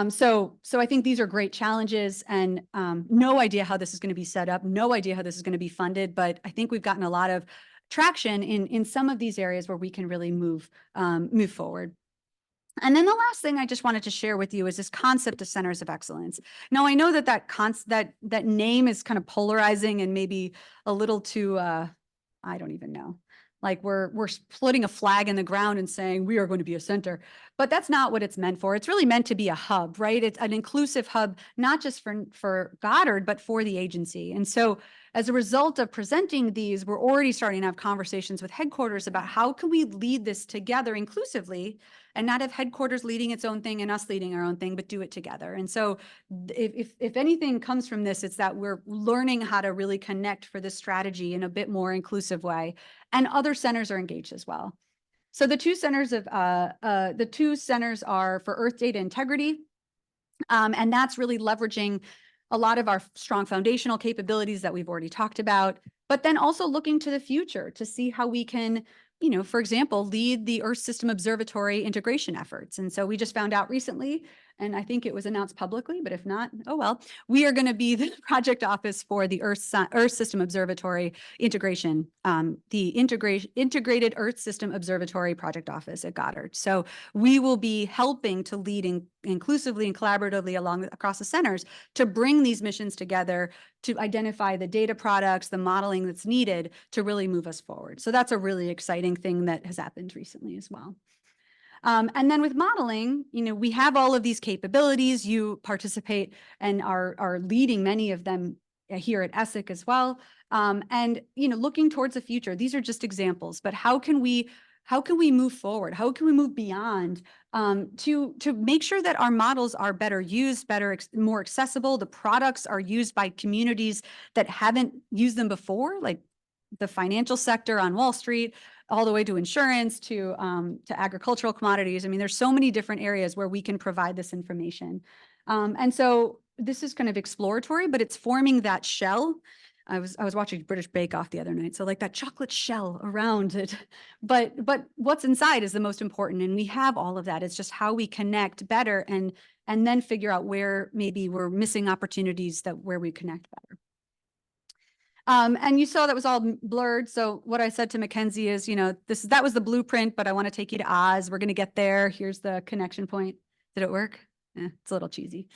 So I think these are great challenges, and no idea how this is going to be set up, no idea how this is going to be funded, but I think we've gotten a lot of traction in some of these areas where we can really move forward. And then the last thing I just wanted to share with you is this concept of centers of excellence. Now, I know that name is kind of polarizing and maybe a little too, I don't even know. Like we're putting a flag in the ground and saying we are going to be a center, but that's not what it's meant for. It's really meant to be a hub, right? It's an inclusive hub, not just for Goddard, but for the agency. And so as a result of presenting these, we're already starting to have conversations with headquarters about how can we lead this together inclusively and not have headquarters leading its own thing and us leading our own thing, but do it together. And so if anything comes from this, it's that we're learning how to really connect for this strategy in a bit more inclusive way. And other centers are engaged as well. So the two centers are for Earth data integrity. And that's really leveraging a lot of our strong foundational capabilities that we've already talked about, but then also looking to the future to see how we can, for example, lead the Earth System Observatory integration efforts. And so we just found out recently, and I think it was announced publicly, but if not, oh well, we are going to be the project office for the Earth System Observatory integration, the Integrated Earth System Observatory project office at Goddard. So we will be helping to lead inclusively and collaboratively across the centers to bring these missions together to identify the data products, the modeling that's needed to really move us forward. So that's a really exciting thing that has happened recently as well. And then with modeling, we have all of these capabilities. You participate and are leading many of them here at ESSEC as well. And, looking towards the future, these are just examples, but how can we move forward? How can we move beyond to make sure that our models are better used, more accessible? The products are used by communities that haven't used them before, like the financial sector on Wall Street, all the way to insurance, to agricultural commodities. I mean, there's so many different areas where we can provide this information. And so this is kind of exploratory, but it's forming that shell. I was watching British Bake Off the other night, so like that chocolate shell around it. But what's inside is the most important, and we have all of that. It's just how we connect better and then figure out where maybe we're missing opportunities where we connect better. And you saw that was all blurred. So what I said to Mackenzie is, that was the blueprint, but I want to take you to Oz. We're going to get there. Here's the connection point. Did it work? It's a little cheesy.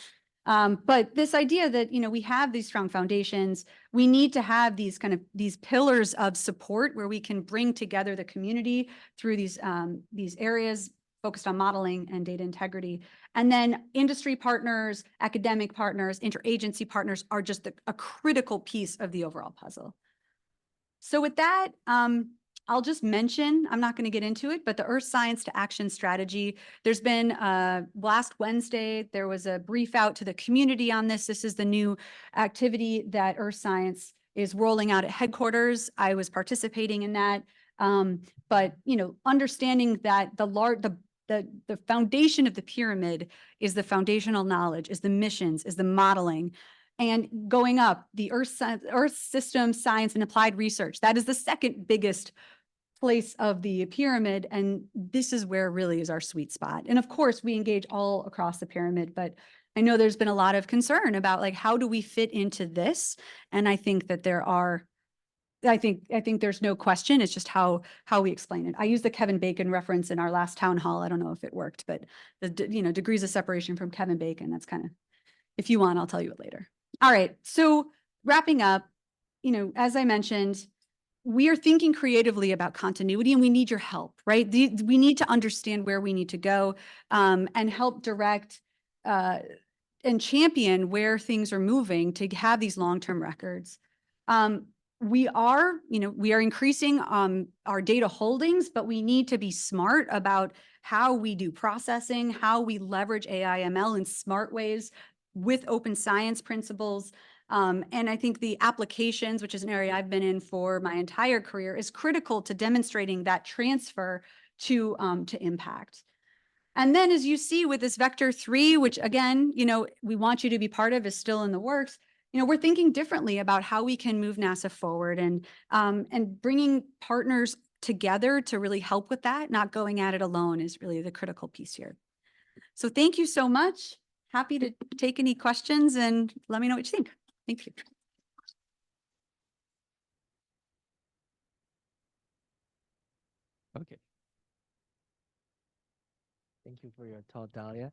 But this idea that, we have these strong foundations, we need to have these pillars of support where we can bring together the community through these areas focused on modeling and data integrity. And then industry partners, academic partners, interagency partners are just a critical piece of the overall puzzle. So with that, I'll just mention, I'm not going to get into it, but the Earth Science to Action strategy, there's been last Wednesday, there was a brief out to the community on this. This is the new activity that Earth Science is rolling out at headquarters. I was participating in that. But, understanding that the foundation of the pyramid is the foundational knowledge, is the missions, is the modeling. And going up, the Earth System Science and Applied Research, that is the second biggest place of the pyramid. And this is where really is our sweet spot. And of course, we engage all across the pyramid, but I know there's been a lot of concern about how do we fit into this? And I think that I think there's no question. It's just how we explain it. I used the Kevin Bacon reference in our last town hall. I don't know if it worked, but the degrees of separation from Kevin Bacon, that's kind of, if you want, I'll tell you it later. All right. So wrapping up, as I mentioned, we are thinking creatively about continuity and we need your help, right? We need to understand where we need to go and help direct and champion where things are moving to have these long-term records. We are increasing our data holdings, but we need to be smart about how we do processing, how we leverage AI/ML in smart ways with open science principles. And I think the applications, which is an area I've been in for my entire career, is critical to demonstrating that transfer to impact. And then as you see with this vector 3, which again, we want you to be part of, is still in the works, we're thinking differently about how we can move NASA forward and bringing partners together to really help with that, not going at it alone is really the critical piece here. So thank you so much. Happy to take any questions and let me know what you think. Thank you. Okay. Thank you for your talk, Dalia.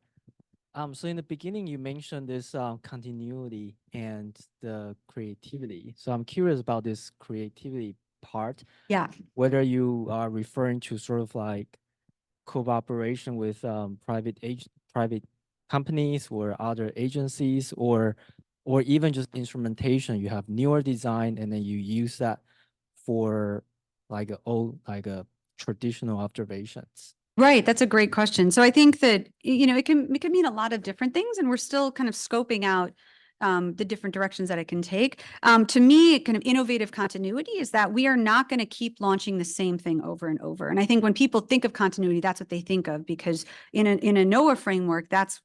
So in the beginning, you mentioned this continuity and the creativity. So I'm curious about this creativity part. Yeah. Whether you are referring to sort of like cooperation with private companies or other agencies, or even just instrumentation. You have newer design, and then you use that for like a traditional observations. Right. That's a great question. So I think that, it can mean a lot of different things, and we're still kind of scoping out the different directions that it can take. To me, kind of innovative continuity is that we are not going to keep launching the same thing over and over. And I think when people think of continuity, that's what they think of, because in a NOAA framework, that's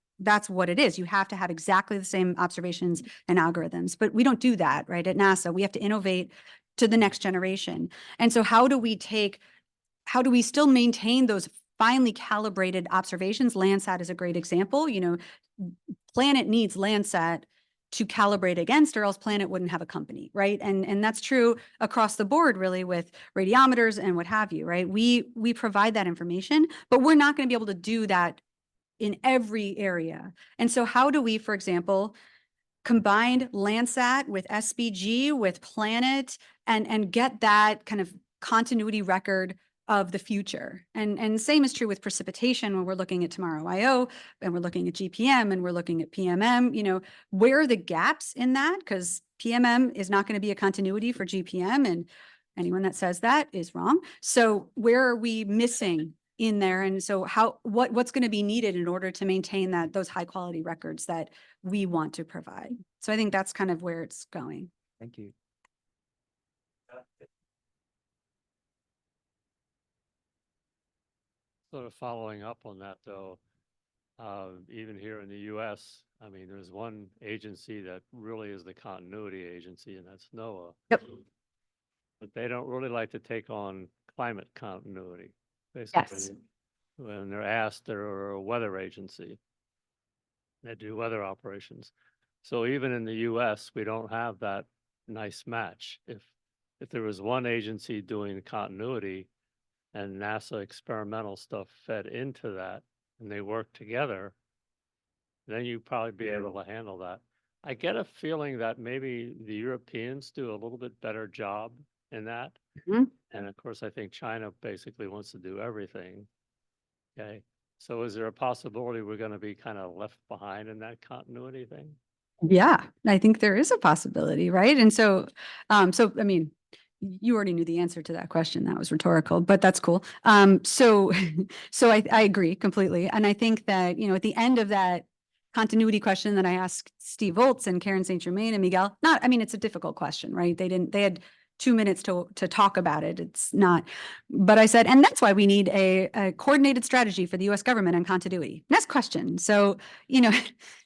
what it is. You have to have exactly the same observations and algorithms, but we don't do that, right? At NASA, we have to innovate to the next generation. And so how do we still maintain those finely calibrated observations? Landsat is a great example. Planet needs Landsat to calibrate against, or else Planet wouldn't have a company, right? And that's true across the board, really, with radiometers and what have you, right? We provide that information, but we're not going to be able to do that in every area. And so how do we, for example, combine Landsat with SBG, with Planet, and get that kind of continuity record of the future? And same is true with precipitation when we're looking at Tomorrow IO, and we're looking at GPM, and we're looking at PMM. Where are the gaps in that? Because PMM is not going to be a continuity for GPM, and anyone that says that is wrong. So where are we missing in there? And so what's going to be needed in order to maintain those high quality records that we want to provide? So I think that's kind of where it's going. Thank you. Sort of following up on that, though, even here in the US, I mean, there's one agency that really is the continuity agency, and that's NOAA. Yep. But they don't really like to take on climate continuity. Basically, Yes. when they're asked, they're a weather agency. They do weather operations. So even in the US, we don't have that nice match. If there was one agency doing continuity, and NASA experimental stuff fed into that, and they work together, then you'd probably be able to handle that. I get a feeling that maybe the Europeans do a little bit better job in that. Mhm. And of course, I think China basically wants to do everything. Okay. So is there a possibility we're going to be kind of left behind in that continuity thing? Yeah, I think there is a possibility, right? And so, I mean, you already knew the answer to that question. That was rhetorical, but that's cool. So I agree completely. And I think that, at the end of that continuity question that I asked Steve Volz and Karen St. Germain and Miguel, it's a difficult question, right? They had 2 minutes to talk about it. It's not, but I said, and that's why we need a coordinated strategy for the US government on continuity. Next question. So,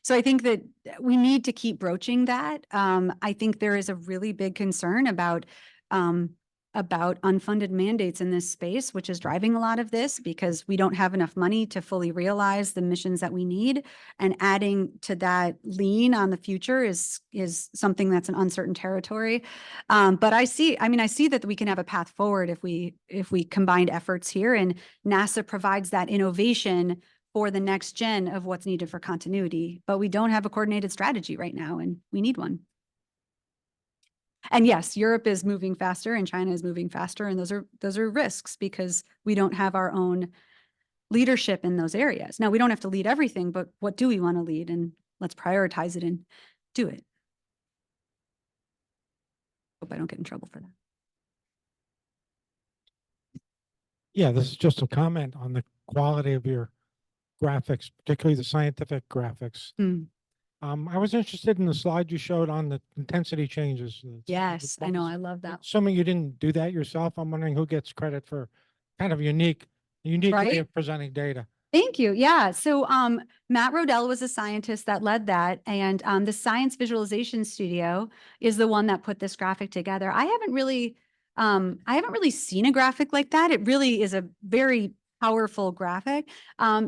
so I think that we need to keep broaching that. I think there is a really big concern about unfunded mandates in this space, which is driving a lot of this, because we don't have enough money to fully realize the missions that we need. And adding to that lean on the future is something that's an uncertain territory. But I see that we can have a path forward if we combined efforts here, and NASA provides that innovation for the next gen of what's needed for continuity. But we don't have a coordinated strategy right now, and we need one. And yes, Europe is moving faster and China is moving faster. And those are risks, because we don't have our own leadership in those areas. Now, we don't have to lead everything, but what do we want to lead? And let's prioritize it and do it. Hope I don't get in trouble for that. Yeah, this is just a comment on the quality of your graphics, particularly the scientific graphics. Mm. I was interested in the slide you showed on the intensity changes. Yes, I know. I love that. Assuming you didn't do that yourself, I'm wondering who gets credit for kind of unique way Right? of presenting data. Thank you. Yeah. So Matt Rodell was a scientist that led that. And the Science Visualization Studio is the one that put this graphic together. I haven't really seen a graphic like that. It really is a very powerful graphic.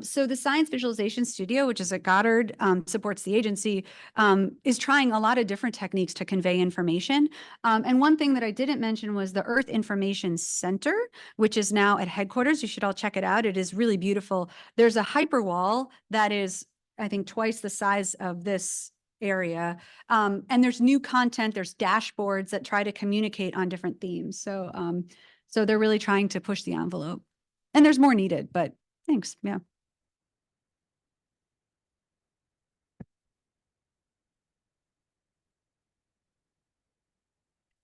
So the Science Visualization Studio, which is at Goddard, supports the agency, is trying a lot of different techniques to convey information. And one thing that I didn't mention was the Earth Information Center, which is now at headquarters. You should all check it out. It is really beautiful. There's a hyperwall that is, I think, twice the size of this area. And there's new content, there's dashboards that try to communicate on different themes. So, so they're really trying to push the envelope. And there's more needed, but thanks. Yeah.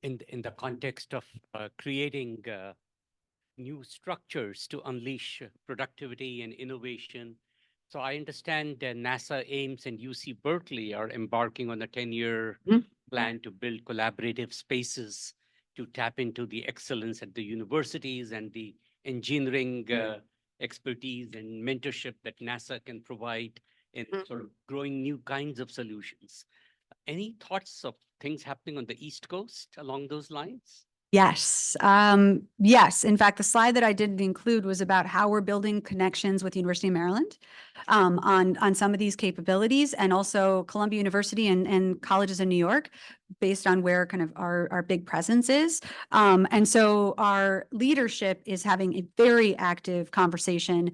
In the context of creating new structures to unleash productivity and innovation. So I understand NASA, Ames, and UC Berkeley are embarking on a 10-year plan to build collaborative spaces to tap into the excellence at the universities and the engineering expertise and mentorship that NASA can provide in sort of growing new kinds of solutions. Any thoughts of things happening on the East Coast along those lines? Yes. Yes. In fact, the slide that I didn't include was about how we're building connections with the University of Maryland on some of these capabilities, and also Columbia University and colleges in New York, based on where kind of our big presence is. And so our leadership is having a very active conversation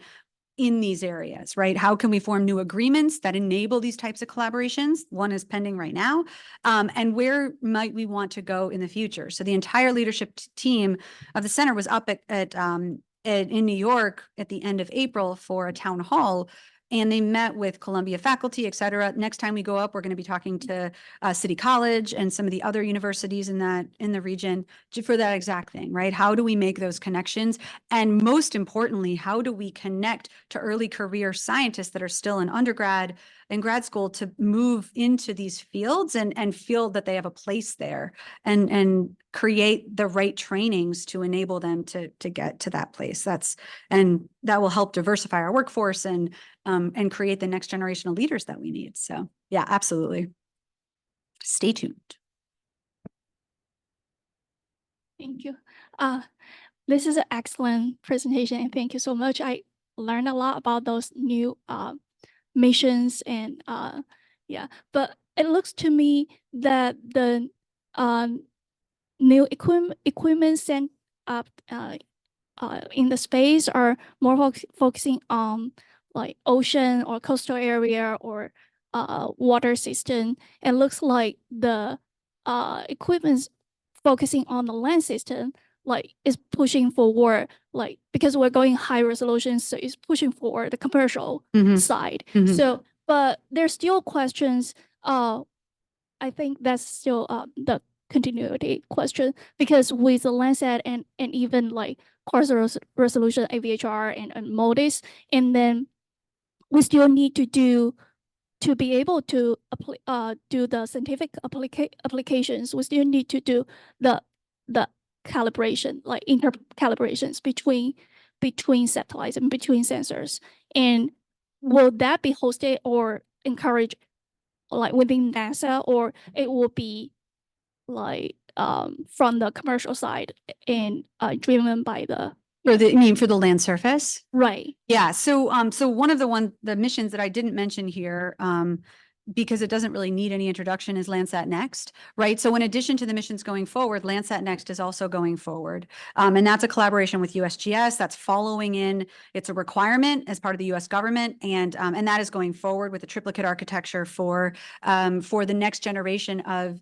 in these areas, right? How can we form new agreements that enable these types of collaborations? One is pending right now. And where might we want to go in the future? So the entire leadership team of the center was up in New York at the end of April for a town hall, and they met with Columbia faculty, et cetera. Next time we go up, we're going to be talking to City College and some of the other universities in the region for that exact thing, right? How do we make those connections? And most importantly, how do we connect to early career scientists that are still in undergrad and grad school to move into these fields and feel that they have a place there, and create the right trainings to enable them to get to that place? And that will help diversify our workforce and create the next generation of leaders that we need. So yeah, absolutely. Stay tuned. Thank you. This is an excellent presentation, and thank you so much. I learned a lot about those new missions, and yeah, but it looks to me that the new equipment sent up in the space are more focusing on like ocean or coastal area or water system. It looks like the equipment's focusing on the land system, like is pushing forward, like because we're going high resolution, so it's pushing forward the commercial side. So, but there's still questions. I think that's still the continuity question, because with the Landsat and even like coarse resolution AVHR and MODIS, and then we still need to be able to do the scientific applications. We still need to do the calibration, like intercalibrations between satellites and between sensors. And will that be hosted or encouraged like within NASA, or it will be like from the commercial side and driven by the For the land surface? right? Yeah. So so one of the missions that I didn't mention here, because it doesn't really need any introduction, is Landsat Next, right? So in addition to the missions going forward, Landsat Next is also going forward. And that's a collaboration with USGS that's following in. It's a requirement as part of the US government. And that is going forward with a triplicate architecture for the next generation of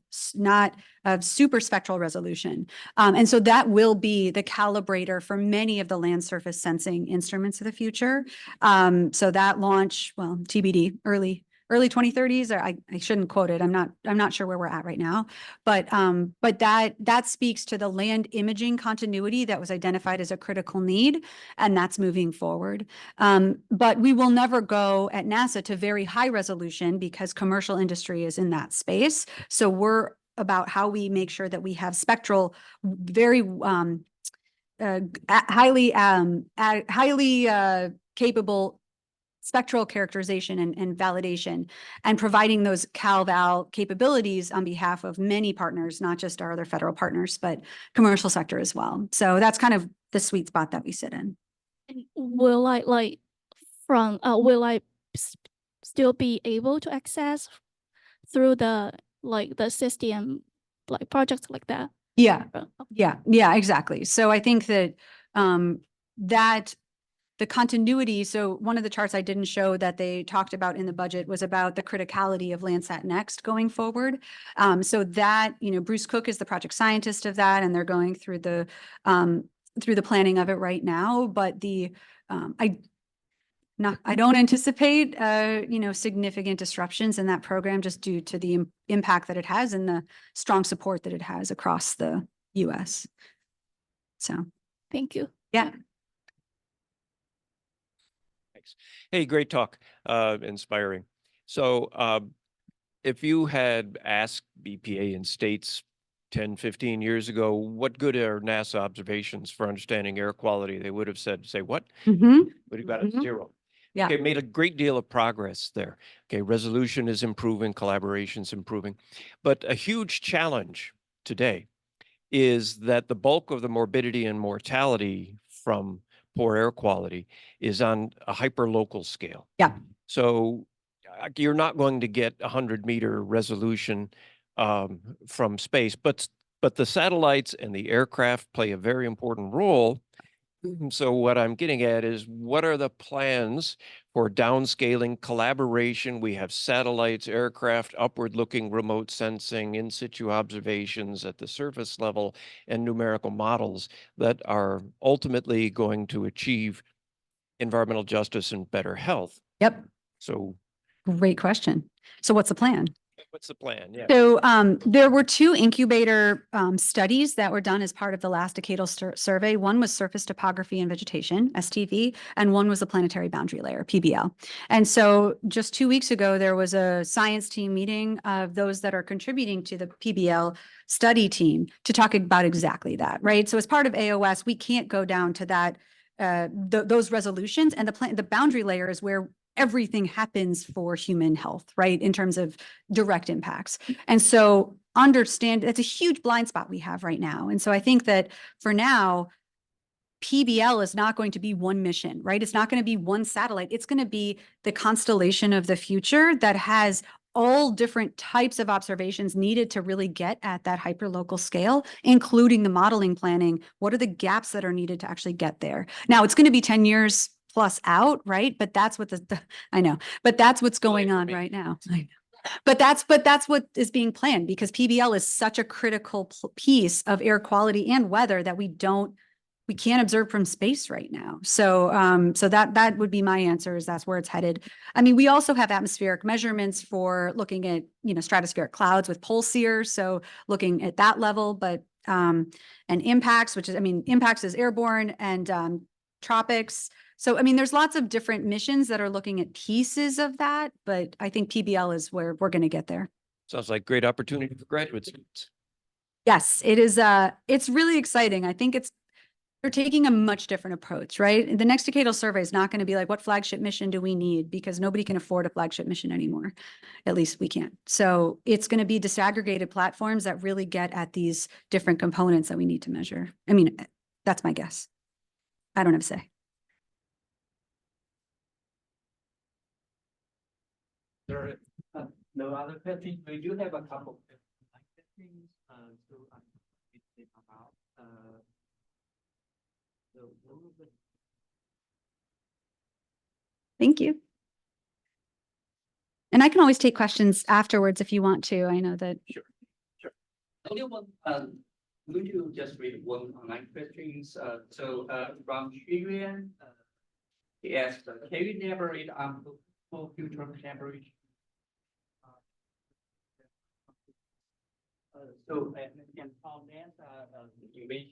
super spectral resolution. And so that will be the calibrator for many of the land surface sensing instruments of the future. So that launch, well, TBD, early early 2030s, or I shouldn't quote it. I'm not sure where we're at right now, but that speaks to the land imaging continuity that was identified as a critical need, and that's moving forward. But we will never go at NASA to very high resolution because commercial industry is in that space. So we're about how we make sure that we have spectral, very highly capable spectral characterization and validation, and providing those Cal-Val capabilities on behalf of many partners, not just our other federal partners, but commercial sector as well. So that's kind of the sweet spot that we sit in. And will I still be able to access through the system projects like that? Yeah, yeah, exactly. So I think that that the continuity, so one of the charts I didn't show that they talked about in the budget was about the criticality of Landsat Next going forward. So that, Bruce Cook is the project scientist of that, and they're going through the planning of it right now. But I don't anticipate, significant disruptions in that program just due to the impact that it has and the strong support that it has across the U.S. So, thank you. Yeah. Thanks. Hey, great talk. Inspiring. So, if you had asked BPA and states 10, 15 years ago, what good are NASA observations for understanding air quality? They would have said, say what? We've got a zero. Yeah. Okay, made a great deal of progress there. Okay, resolution is improving, collaboration's improving. But a huge challenge today is that the bulk of the morbidity and mortality from poor air quality is on a hyperlocal scale. Yeah. So you're not going to get 100-meter resolution from space, but the satellites and the aircraft play a very important role. So what I'm getting at is, what are the plans for downscaling collaboration? We have satellites, aircraft, upward-looking remote sensing, in situ observations at the surface level, and numerical models that are ultimately going to achieve environmental justice and better health. Yep. So Great question. So what's the plan? what's the plan? Yeah. So there were two incubator studies that were done as part of the last decadal survey. One was surface topography and vegetation, STV, and one was the planetary boundary layer, PBL. And so just 2 weeks ago, there was a science team meeting of those that are contributing to the PBL study team to talk about exactly that, right? So as part of AOS, we can't go down to that, those resolutions, and the boundary layer is where everything happens for human health, right? In terms of direct impacts. And so understand it's a huge blind spot we have right now. And so I think that for now, PBL is not going to be one mission, right? It's not going to be one satellite. It's going to be the constellation of the future that has all different types of observations needed to really get at that hyperlocal scale, including the modeling planning. What are the gaps that are needed to actually get there? Now, it's going to be 10 years plus out, right? But that's what I know, but that's what's going on right now. I know. But that's what is being planned, because PBL is such a critical piece of air quality and weather that we can't observe from space right now. So, so that would be my answer, is that's where it's headed. I mean, we also have atmospheric measurements for looking at, stratospheric clouds with PulseSeer. So looking at that level, but, and impacts, impacts is airborne, and, tropics. So, there's lots of different missions that are looking at pieces of that, but I think PBL is where we're going to get there. Sounds like great opportunity for graduate students. Yes, it is. It's really exciting. I think they're taking a much different approach, right? The next decadal survey is not going to be like, what flagship mission do we need? Because nobody can afford a flagship mission anymore. At least we can't. So it's going to be disaggregated platforms that really get at these different components that we need to measure. That's my guess. I don't have a say. There are no other questions. We do have a couple of questions. Thank you. And I can always take questions afterwards if you want to. I know that. Sure. Only one. Would you just read one online questions? From Xuan, he asked, can you elaborate on for future collaboration So, and on NASA, you mentioned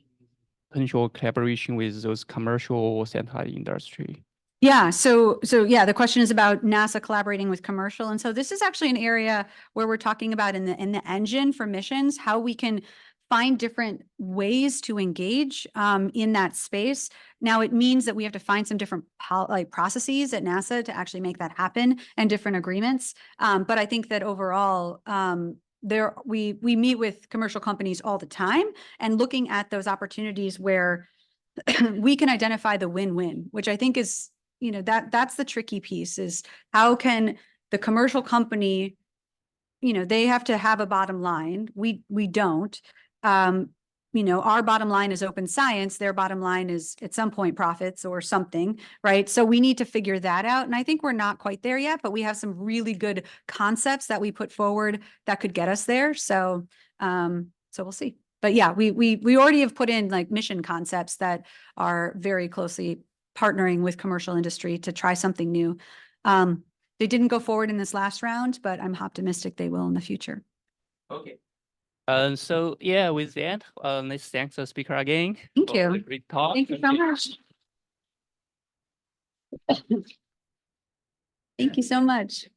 potential collaboration with those commercial satellite industry. Yeah, so yeah, the question is about NASA collaborating with commercial. And so this is actually an area where we're talking about in the engine for missions, how we can find different ways to engage in that space. Now, it means that we have to find some different processes at NASA to actually make that happen and different agreements. But I think that overall, we meet with commercial companies all the time and looking at those opportunities where we can identify the win-win, which I think is, that's the tricky piece, is how can the commercial company, they have to have a bottom line. We don't. Our bottom line is open science. Their bottom line is at some point profits or something, right? So we need to figure that out. And I think we're not quite there yet, but we have some really good concepts that we put forward that could get us there. So we'll see. But yeah, we already have put in like mission concepts that are very closely partnering with commercial industry to try something new. They didn't go forward in this last round, but I'm optimistic they will in the future. Okay. So yeah, with that, let's thank the speaker again. Thank for the you. great talk. Thank you so much. Thank you so much.